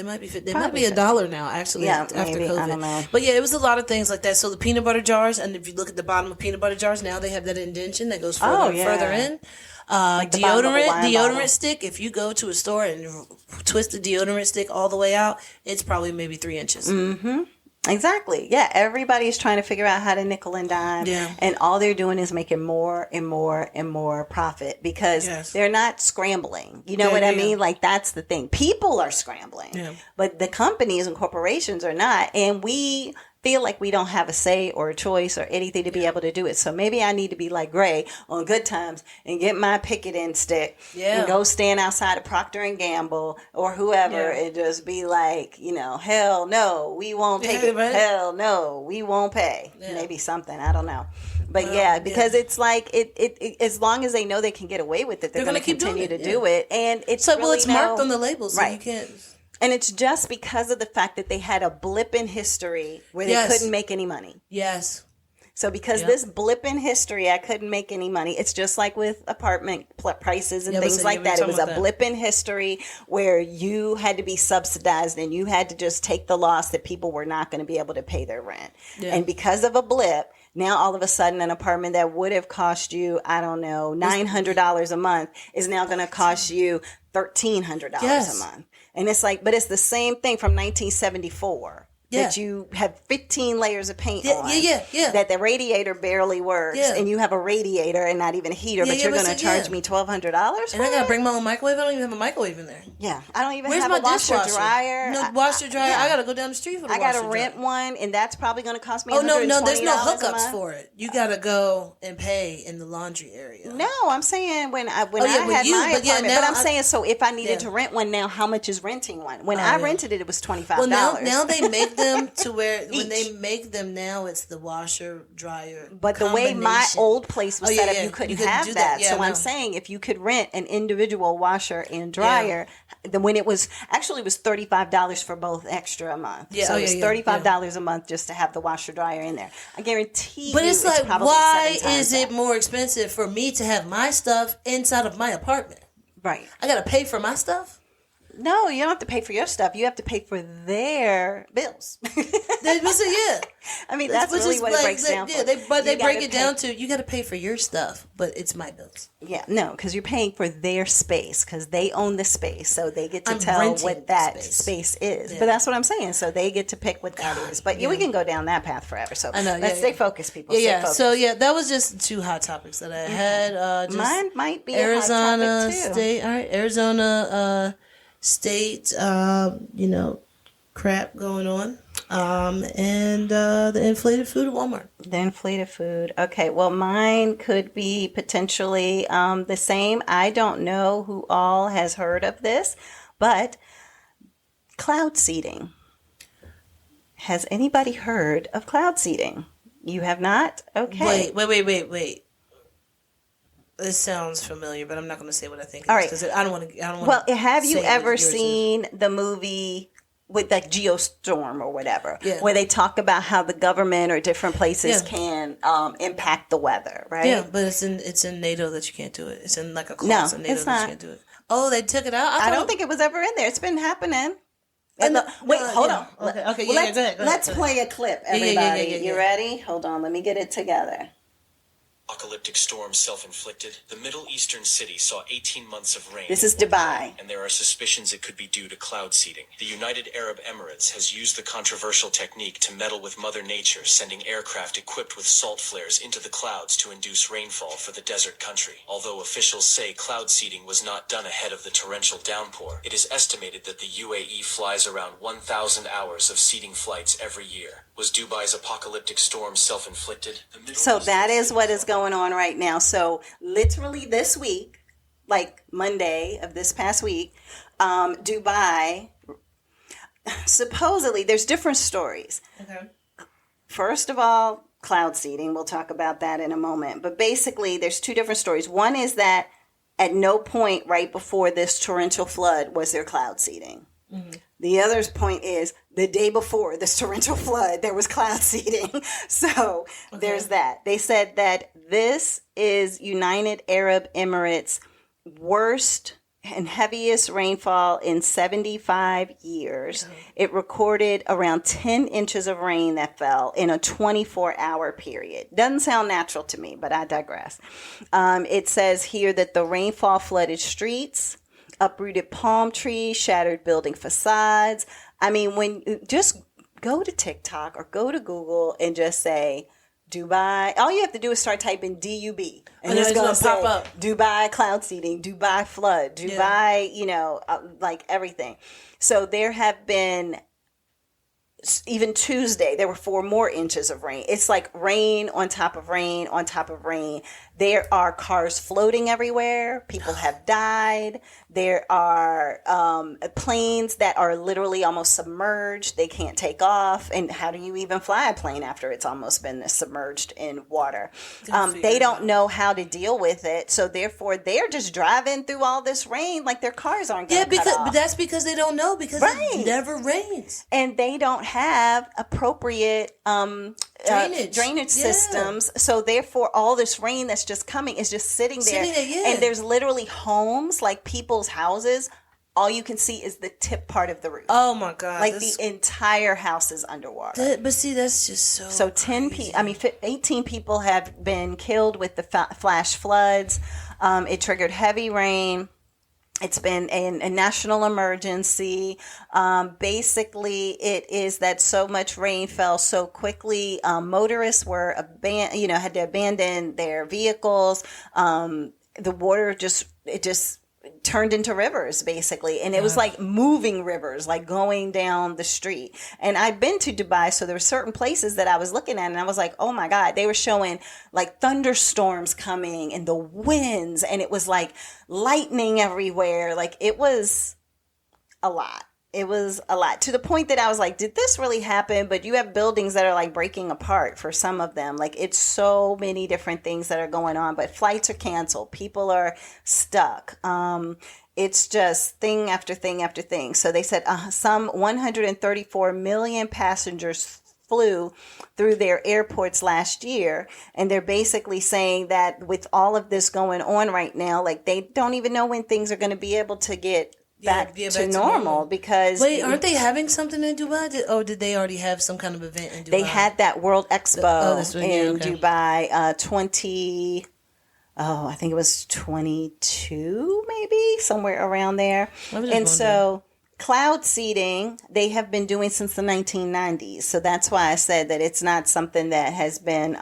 might be 50. They might be $1 now, actually, after COVID. I don't know. But it was a lot of things like that. So the peanut butter jars, and if you look at the bottom of peanut butter jars, now they have that indentation that goes further in. Like deodorant stick. If you go to a store and twist the deodorant stick all the way out, it's probably maybe 3 inches. Mm-hmm. Exactly. Yeah. Everybody's trying to figure out how to nickel and dime. Yeah. And all they're doing is making more and more and more profit, because they're not scrambling. You know what I mean? Like, that's the thing. People are scrambling, but the companies and corporations are not. And we feel like we don't have a say or a choice or anything to be able to do it. So maybe I need to be like Gray on Good Times and get my picketing stick and go stand outside of Procter and Gamble or whoever and just be like, hell no, we won't take it. Right? Hell no, we won't pay. Maybe something. I don't know. But because it's like it as long as they know they can get away with it, they're going to continue to do it. And it's so it's marked on the label, so you can't. And it's just because of the fact that they had a blip in history where they couldn't make any money. Yes. So because this blip in history, I couldn't make any money. It's just like with apartment prices and things like that. It was a blip in history where you had to be subsidized and you had to just take the loss that people were not going to be able to pay their rent. Yeah. And because of a blip, now all of a sudden an apartment that would have cost you, I don't know, $900 a month is now going to cost you $1,300 a month. And it's like, but it's the same thing from 1974 that you have 15 layers of paint on. Yeah. That the radiator barely works, and you have a radiator and not even a heater, but you're going to charge me $1,200 and I got to bring my own microwave. I don't even have a microwave in there. Yeah, I don't even Where's have my a washer dishwasher? dryer. No washer dryer. I got to go down the street for the washer dryer. I got to rent one, and that's probably going to cost me. Oh no, there's no $120 hookups for it. You got to go and pay in the laundry area. No, I'm saying when I had my apartment. But I'm saying, so if I needed to rent one now, how much is renting one? When I rented it, it was $25. Well, now they make them to where when they make them now, it's the washer dryer. But the way my old place was set up, you couldn't have that. Yeah, so I'm saying if you could rent an individual washer and dryer, then when it was $35 for both extra a month. Yeah, so it was $35 a month just to have the washer dryer in there. I guarantee. But it's like, why is it that. more expensive for me to have my stuff inside of my apartment? Right. I got to pay for my stuff. No, you don't have to pay for your stuff. You have to pay for their bills. I mean, that's really what it breaks down for. They break it down to, you got to pay for your stuff, but it's my bills. Yeah, no, because you're paying for their space because they own the space, so they get to tell what that space is. Yeah. But that's what I'm saying. So they get to pick what that is. But we can go down that path forever. So I know, let's stay focused, people. Yeah. Focused. So that was just 2 hot topics that I had. Mine might be Arizona a hot topic too. State. All right, Arizona State. Crap going on. And the inflated food at Walmart. The inflated food. Okay, well, mine could be potentially the same. I don't know who all has heard of this, but cloud seeding. Has anybody heard of cloud seeding? You have not? Okay. Wait. This sounds familiar, but I'm not going to say what I think. All right. Because I don't want to. Well, have you ever seen the movie with like Geostorm or whatever, where they talk about how the government or different places can impact the weather, right? Yeah, but it's in NATO that you can't do it. It's in like a clause in NATO that you can't do it. Oh, they took it out? I don't think it was ever in there. It's been happening. Hold on. Okay, go ahead. Let's play a clip, everybody. You ready? Hold on. Let me get it together. Apocalyptic storm self-inflicted. The Middle Eastern city saw 18 months of rain. This is Dubai. And there are suspicions it could be due to cloud seeding. The United Arab Emirates has used the controversial technique to meddle with Mother Nature, sending aircraft equipped with salt flares into the clouds to induce rainfall for the desert country. Although officials say cloud seeding was not done ahead of the torrential downpour, it is estimated that the UAE flies around 1,000 hours of seeding flights every year. Was Dubai's apocalyptic storm self-inflicted? So that is what is going on right now. So literally this week, like Monday of this past week, Dubai, supposedly, there's different stories. Okay. First of all, cloud seeding. We'll talk about that in a moment. But basically, there's 2 different stories. One is that at no point right before this torrential flood was there cloud seeding. Mm-hmm. The other point is the day before this torrential flood, there was cloud seeding. So there's that. They said that this is United Arab Emirates' worst and heaviest rainfall in 75 years. Oh. It recorded around 10 inches of rain that fell in a 24-hour period. Doesn't sound natural to me, but I digress. It says here that the rainfall flooded streets, uprooted palm trees, shattered building facades. I mean, when just go to TikTok or go to Google and just say Dubai. All you have to do is start typing DUB. And it's going to pop up. Dubai cloud seeding, Dubai flood, Dubai, like everything. So there have been, even Tuesday, there were 4 more inches of rain. It's like rain on top of rain on top of rain. There are cars floating everywhere. People have died. There are planes that are literally almost submerged. They can't take off. And how do you even fly a plane after it's almost been submerged in water? They don't know how to deal with it. So therefore, they're just driving through all this rain like their cars aren't going to cut off. But that's because they don't know, because it never rains. And they don't have appropriate drainage systems. So therefore, all this rain that's just coming is just sitting there. And there's literally homes, like people's houses. All you can see is the tip part of the roof. Oh my God! Like the entire house is underwater. But see, that's just so 18 people have been killed with the flash floods. It triggered heavy rain. It's been a national emergency. Basically, it is that so much rain fell so quickly. Motorists were had to abandon their vehicles. The water just turned into rivers, basically, and it was like moving rivers, like going down the street. And I've been to Dubai, so there were certain places that I was looking at, and I was like, oh my God, they were showing like thunderstorms coming and the winds, and it was like lightning everywhere. Like it was a lot. It was a lot, to the point that I was like, did this really happen? But you have buildings that are like breaking apart for some of them. Like it's so many different things that are going on, but flights are canceled. People are stuck. It's just thing after thing after thing. So they said some 134 million passengers flew through their airports last year. And they're basically saying that with all of this going on right now, like they don't even know when things are going to be able to get back to normal, because wait, aren't they having something in Dubai? Did they already have some kind of event in Dubai? They had that World Expo in Dubai, I think it was 22, maybe somewhere around there. And so cloud seeding, they have been doing since the 1990s. So that's why I said that it's not something that has been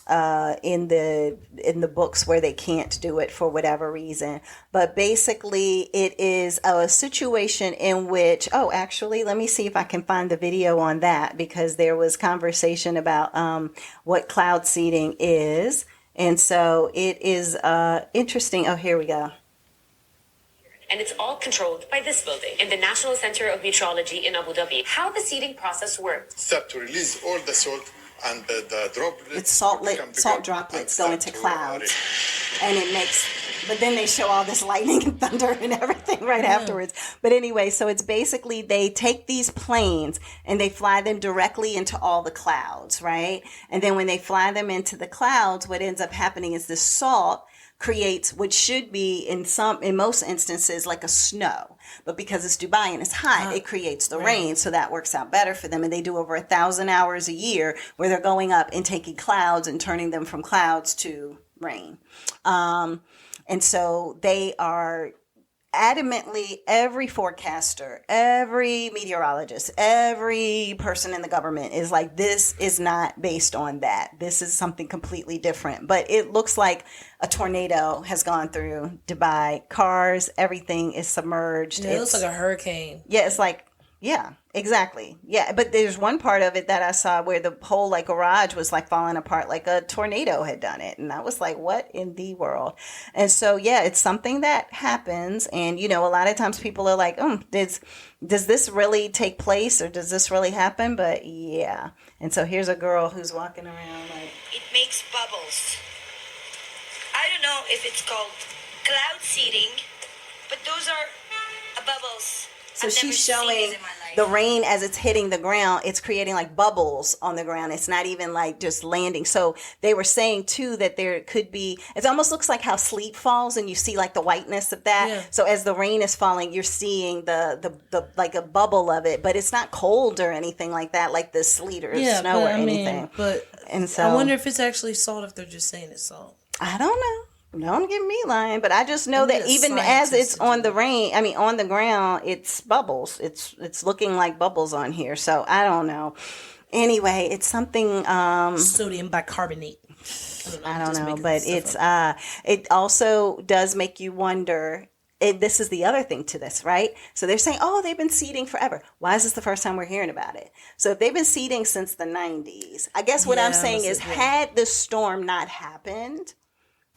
in the books where they can't do it for whatever reason. But basically it is a situation in which, actually, let me see if I can find the video on that, because there was conversation about what cloud seeding is. And so it is interesting. Oh, here we go. And it's all controlled by this building in the National Center of Meteorology in Abu Dhabi. How the seeding process works. Start to release all the salt, and the droplets. It's salt droplets go into clouds, and it makes. But then they show all this lightning and thunder and everything right afterwards. But anyway, so it's basically they take these planes and they fly them directly into all the clouds, right? And then when they fly them into the clouds, what ends up happening is this salt creates what should be in most instances like a snow, but because it's Dubai and it's hot, it creates the rain. So that works out better for them. And they do over 1,000 hours a year where they're going up and taking clouds and turning them from clouds to rain. And so they are adamantly, every forecaster, every meteorologist, every person in the government is like, this is not based on that. This is something completely different. But it looks like a tornado has gone through Dubai. Cars, everything is submerged. Yeah, it looks like a hurricane. Yeah, it's like, yeah, exactly. Yeah, but there's one part of it that I saw where the whole like garage was like falling apart, like a tornado had done it. And I was like, what in the world? And so, yeah, it's something that happens. And, a lot of times people are like, does this really take place, or does this really happen? But yeah. And so here's a girl who's walking around like. It makes bubbles. I don't know if it's called cloud seeding, but those are bubbles. So she's showing the rain as it's hitting the ground. It's creating like bubbles on the ground. It's not even like just landing. So they were saying too that there could be, it almost looks like how sleet falls and you see like the whiteness of that. Yeah. So as the rain is falling, you're seeing the like a bubble of it, but it's not cold or anything like that, like the sleet or snow or anything. And so I wonder if it's actually salt, if they're just saying it's salt. I don't know. Don't get me lying, but I just know that even as it's on the on the ground, it's bubbles. It's looking like bubbles on here. So I don't know. Anyway, it's something sodium bicarbonate. I don't know, but it's it also does make you wonder. This is the other thing to this, right? So they're saying, they've been seeding forever. Why is this the first time we're hearing about it? So if they've been seeding since the 90s, I guess what I'm saying is, had the storm not happened,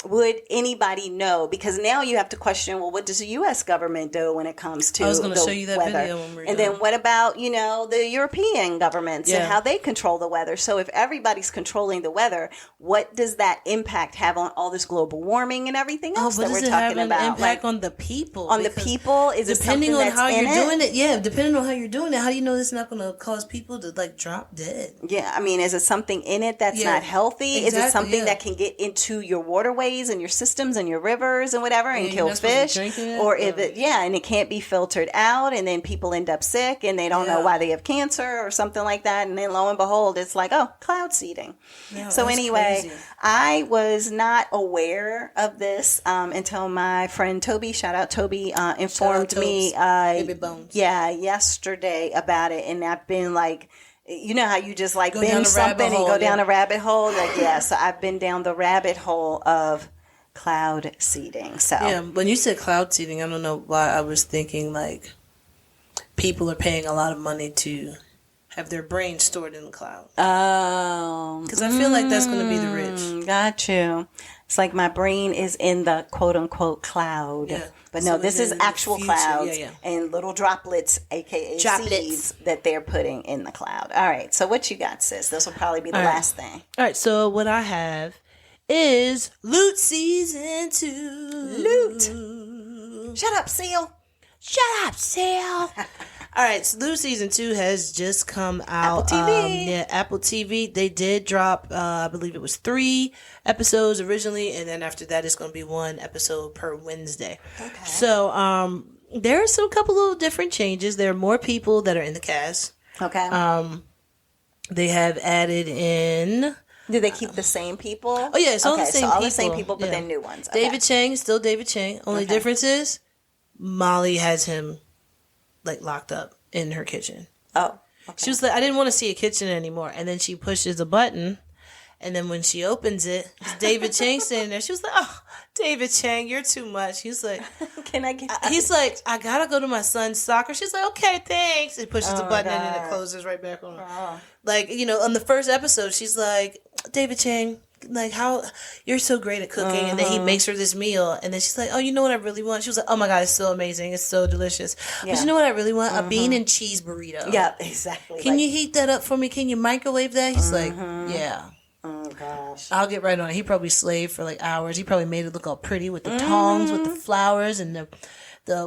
would anybody know? Because now you have to question, well, what does the U.S. government do when it comes to the weather? I was going to show you that video when we're done. Then what about, the European governments and how they control the weather? So if everybody's controlling the weather, what does that impact have on all this global warming and everything else that we're talking about? An impact on the people? On the people? Is it something that's depending on how you're doing it? Yeah, depending on how you're doing it. How do you know it's not going to cause people to drop dead? Yeah, is it something in it that's not healthy? Exactly, is it something that can get into your waterways waterways and your systems and your rivers and whatever and you're kill not supposed to be fish. drinking it? Or if it, and it can't be filtered out, and then people end up sick and they don't know why they have cancer or something like that. And then lo and behold, it's like, oh, cloud seeding. Yeah, So that's anyway, crazy. I was not aware of this until my friend Toby, shout out Toby, informed me Baby Bones. yesterday about it. And I've been like, you know how you just like Go down binge the rabbit something and hole, go down yeah. a rabbit hole? Like, so I've been down the rabbit hole of cloud seeding. So Yeah, when you said cloud seeding, I don't know why I was thinking like people are paying a lot of money to have their brain stored in the cloud. Oh. Because I feel like that's going to be the rich. Got you. It's like my brain is in the quote unquote cloud. Yeah. But So no, this is in the actual future, clouds yeah. and little droplets, aka seeds that they're putting in the cloud. All right. So what you got, sis? This will probably be the last thing. All right, so what I have is Loot Season 2. Loot. Shut up, Seal. Shut up, Seal. All right, so Loot Season 2 has just come out. Apple TV. Apple TV. They did drop, I believe it was 3 episodes originally, and then after that it's going to be 1 episode per Wednesday. Okay. So there are some couple of different changes. There are more people that are in the cast. Okay. They have added in... Do they keep the same people? Oh, yeah, it's all the same so people. all the same people, but Yeah. then new ones. Okay. David Chang is still David Chang. Only difference is Molly has him like locked up in her kitchen. Oh. Okay. She was like, I didn't want to see a kitchen anymore. And then she pushes a button. And then when she opens it, it's David Chang standing there. She was like, oh, David Chang, you're too much. He's like, Can I get he's like, I gotta go to my son's soccer. She's like, okay, thanks. He pushes the button and then it closes right back on. Like, you know, on the first episode, she's like, David Chang, like, how you're so great at cooking. And then he makes her this meal. And then she's like, oh, you know what I really want? She was like, oh my God, it's so amazing. It's so delicious. But you know what I really want? A bean and cheese burrito. Yeah, exactly. Can you heat that up for me? Can you microwave that? He's like, yeah. Oh gosh. I'll get right on it. He probably slaved for like hours. He probably made it look all pretty with the tongs, with the flowers, and the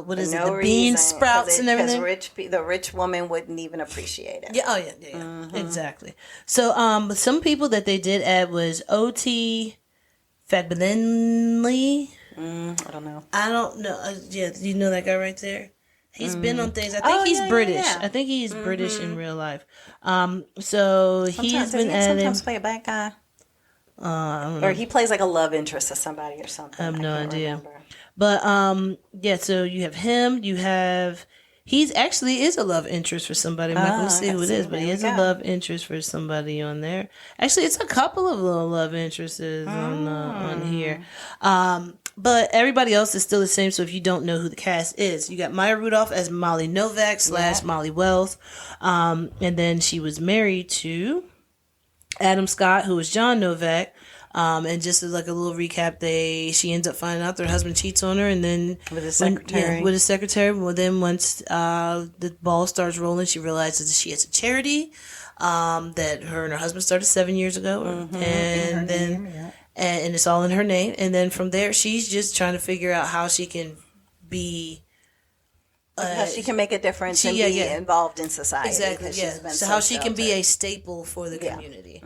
what is it? The bean sprouts and everything. Because the rich woman wouldn't even appreciate it. Yeah. Oh yeah. Exactly. So some people that they did add was O.T. Fagbenley. I don't know. I don't know. Yeah, you know that guy right there. He's been on things. I think he's British. yeah. I think he's British in real life. So he's been adding. Sometimes play a bad guy. Or he plays like a love interest to somebody or something. I have no can't idea. remember. But yeah, so you have him. You have he's actually is a love interest for somebody. I'm not going to say who it is, but he is a love interest for somebody on there. Actually, it's a couple of little love interests on here. But everybody else is still the same. So if you don't know who the cast is, you got Maya Rudolph as Molly Novak / Molly Wells, and then she was married to Adam Scott, who was John Novak. And just as like a little recap, she ends up finding out their husband cheats on her, and then With his secretary. with his secretary. Well, then once the ball starts rolling, she realizes that she has a charity that her and her husband started 7 years ago, and then and it's all in her name. And then from there, she's just trying to figure out how she can be. How she can make a difference and be involved in society. Exactly, because yeah. she's been So how she can be sheltered. a staple for the community.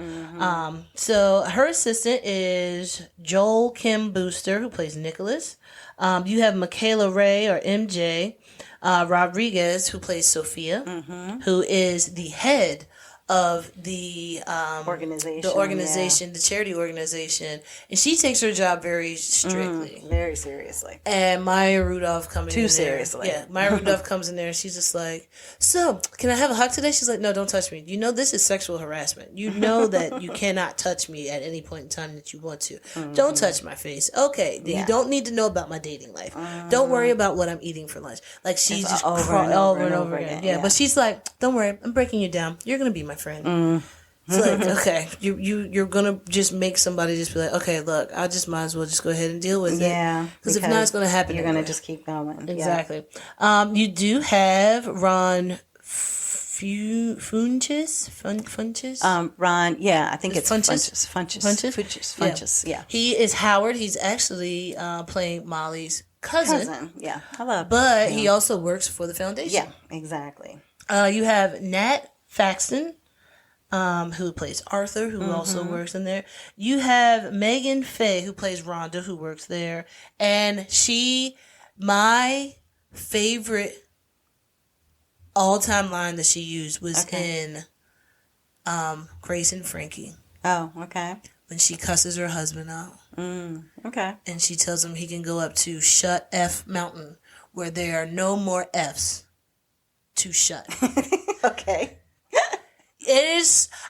So her assistant is Joel Kim Booster, who plays Nicholas. You have Michaela Ray, or MJ, Rodriguez, who plays Sophia, who is the head of the organization, the charity organization, and she takes her job very strictly, very seriously. And Maya Rudolph coming in seriously. there. Yeah, Maya Rudolph comes in there and she's just like, so, can I have a hug today? She's like, no, don't touch me. You know this is sexual harassment. You know that you cannot touch me at any point in time that you want to. Don't touch my face. Okay, you don't need to know about my dating life. Don't worry about what I'm eating for lunch. Like, she's just over and over again. Yeah, but she's like, don't worry, I'm breaking you down. You're going to be my friend. It's like, okay, you're gonna just make somebody just be like, okay, look, I just might as well just go ahead and deal with it. Yeah, because if not, it's gonna happen. You're anyway. gonna just keep going. Exactly. You do have Ron Funches. Ron, yeah, I think it's Funches. Funches. Yeah. He is Howard. He's actually playing Molly's cousin. Yeah, I love. But he also works for the foundation. Yeah, exactly. You have Nat Faxon. who plays Arthur, who also works in there. You have Megan Faye, who plays Rhonda, who works there. And my favorite all-time line that she used was in Grace and Frankie. Oh, okay. When she cusses her husband out. Okay. And she tells him he can go up to Shut F Mountain, where there are no more F's to shut. Okay.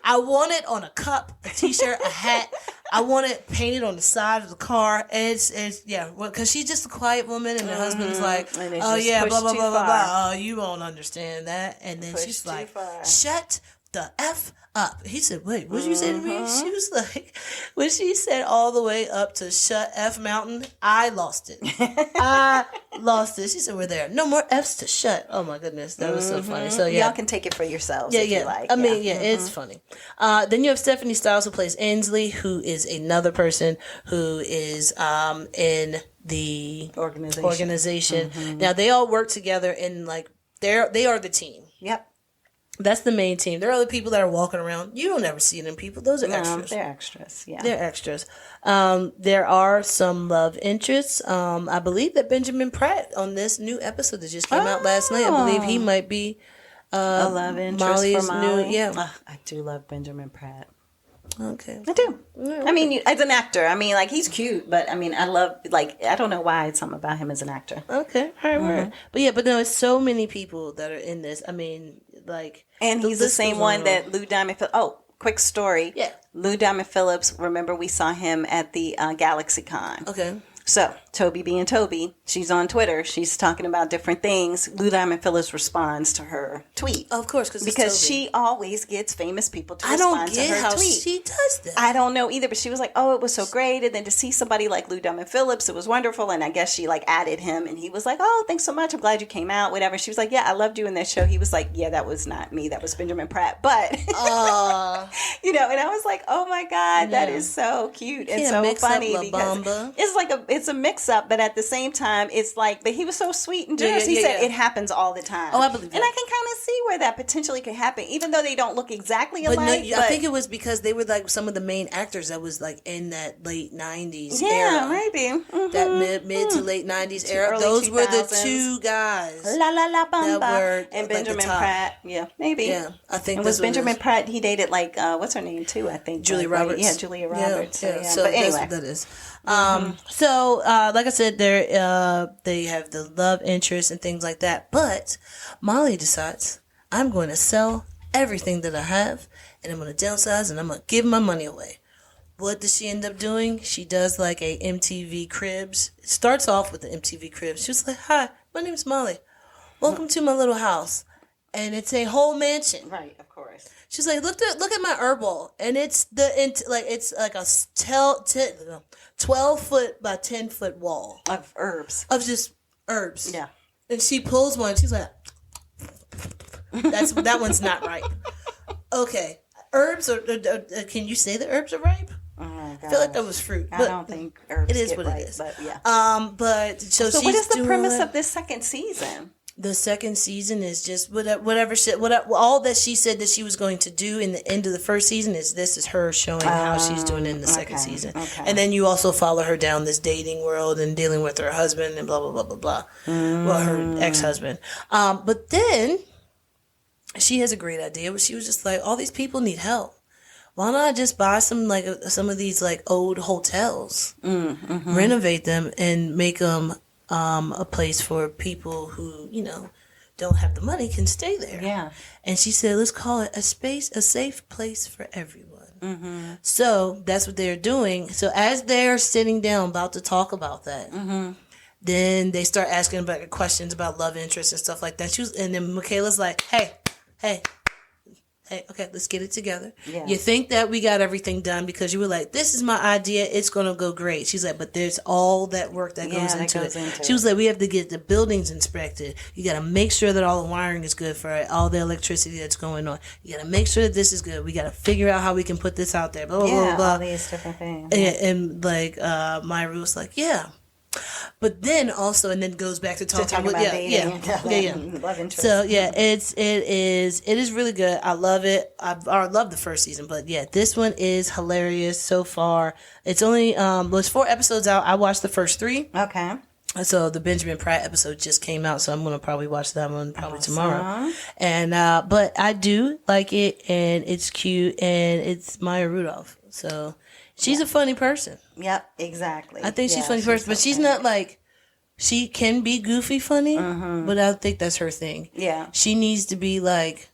I want it on a cup, a t-shirt, a hat. I want it painted on the side of the car. Because she's just a quiet woman, and the husband's like, oh yeah, blah, blah, blah, blah, blah. Oh, you won't understand that. And then she's like, shut the F up. He said, wait, what did you say to me? She was like, when she said all the way up to Shut F Mountain, I lost it. She said, we're there. No more F's to shut. Oh my goodness. That was so funny. So yeah. Y'all can take it for yourselves if you like. I mean, it's funny. Then you have Stephanie Styles, who plays Ainsley, who is another person who is in the organization. Now they all work together in they are the team. Yep. That's the main team. There are other people that are walking around. You don't ever see them people. Those are extras. They're extras. Yeah. They're extras. There are some love interests. I believe that Benjamin Pratt on this new episode that just came out last night, I believe he might be a love interest Molly's for Molly. new, I do love Benjamin Pratt. Okay. I do. Yeah, I mean, as an actor, I mean, he's cute, but I mean, I love, I don't know why it's something about him as an actor. Okay. All right. But no, it's so many people that are in this. I mean, and he's the same one that Lou Diamond Phillips. Oh, quick story. Yeah. Lou Diamond Phillips, remember we saw him at the GalaxyCon. Okay. So, Toby being Toby, she's on Twitter. She's talking about different things. Lou Diamond Phillips responds to her tweet. Of course, because she always gets famous people to respond to her tweet. I don't get how she does that. I don't know either, but she was like, oh, it was so great. And then to see somebody like Lou Diamond Phillips, it was wonderful. And I guess she added him, and he was like, oh, thanks so much. I'm glad you came out, whatever. She was like, yeah, I loved you in that show. He was like, yeah, that was not me. That was Benjamin Pratt. But, and I was like, oh my God, that is so cute and so funny. Because it's a mix up, but at the same time, it's but he was so sweet and generous. He said it happens all the time. Oh, I believe that. And I can kind of see where that potentially could happen, even though they don't look exactly alike. I think it was because they were some of the main actors that was in that late 90s era. Yeah, maybe. That mid to late 90s era. Those 2000s. Were the two guys. La La La Bamba. That were and Benjamin Pratt. Yeah, maybe. Yeah, I think it was Benjamin Pratt. He dated what's her name too? I think Julia Roberts. Yeah, Julia Roberts. Yeah. So but anyway, that's what that is. So like I said, they have the love interest and things like that. But Molly decides, I'm going to sell everything that I have, and I'm going to downsize, and I'm going to give my money away. What does she end up doing? She does a MTV Cribs. It starts off with the MTV Cribs. She was like, hi, my name's Molly. Welcome to my little house. And it's a whole mansion. Right, of course. She's like, look at my herbal, and it's a 12-foot by 10-foot wall of herbs, of just herbs. Yeah. And she pulls one. She's like, that one's not ripe. Okay, herbs are. Can you say the herbs are ripe? Oh my God. I feel like that was fruit. I don't think herbs. It is get what ripe, it is. But yeah. But so she's what is the premise of this second season? The second season is just whatever all that she said that she was going to do in the end of the first season is her showing how she's doing in the second season. Okay. And then you also follow her down this dating world and dealing with her husband and blah, blah, blah, blah, blah. Well, her ex-husband. But then she has a great idea where she was just like, all these people need help. Why not just buy some of these old hotels, renovate them, and make them a place for people who, don't have the money can stay there. Yeah. And she said, let's call it a safe place for everyone. So that's what they're doing. So as they're sitting down about to talk about that, then they start asking about questions about love interest and stuff like that. And then Michaela's like, hey, okay, let's get it together. Yeah. You think that we got everything done because you were like, this is my idea. It's going to go great. She's like, but there's all that work that goes into it. She was like, we have to get the buildings inspected. You got to make sure that all the wiring is good for it, all the electricity that's going on. You got to make sure that this is good. We got to figure out how we can put this out there. Blah, blah, blah, blah. All these different things. And Myra was like, yeah. But then also, and then goes back to talking about dating love interest. So yeah, it is really good. I love it. I love the first season, but yeah, this one is hilarious so far. It's only there's 4 episodes out. I watched the first 3. Okay. So the Benjamin Pratt episode just came out, so I'm gonna probably watch that one tomorrow. And but I do like it, and it's cute, and it's Maya Rudolph. So she's a funny person. Yep, exactly. I think she's a funny person, but she's not like, she can be goofy funny, but I don't think that's her thing. Yeah. She needs to be like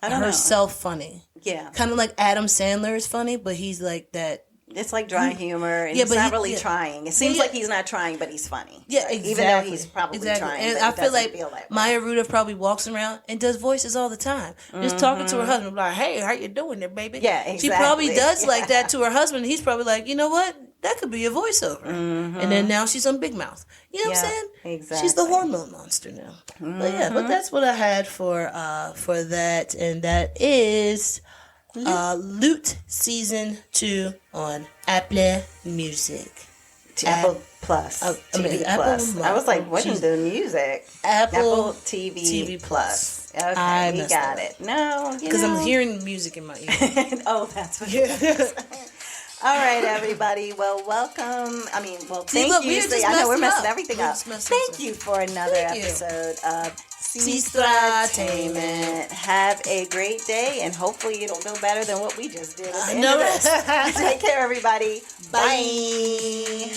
herself funny. Yeah. Kind of like Adam Sandler is funny, but he's like that. It's like dry humor, and he's not really trying. It seems like he's not trying, but he's funny. Yeah, exactly. Even though he's probably trying. And I feel like Maya Rudolph probably walks around and does voices all the time. Just talking to her husband, like, hey, how you doing there, baby? Yeah, exactly. She probably does like that to her husband. And he's probably like, you know what? That could be a voiceover. And then now she's on Big Mouth. You know what I'm saying? Exactly. She's the hormone monster now. But that's what I had for that. And that is Loot Season 2 on Apple Music. Apple Plus. TV Plus. I was like, what is the music? Apple TV Plus. Okay, I got it. No, because I'm hearing music in my ear. Oh, that's what it is. All right, everybody. Well, welcome. Thank you. I know we're messing everything up. Thank you for another episode of Sestra-Tainment. Have a great day, and hopefully it'll go better than what we just did at the end of this. Take care, everybody. Bye.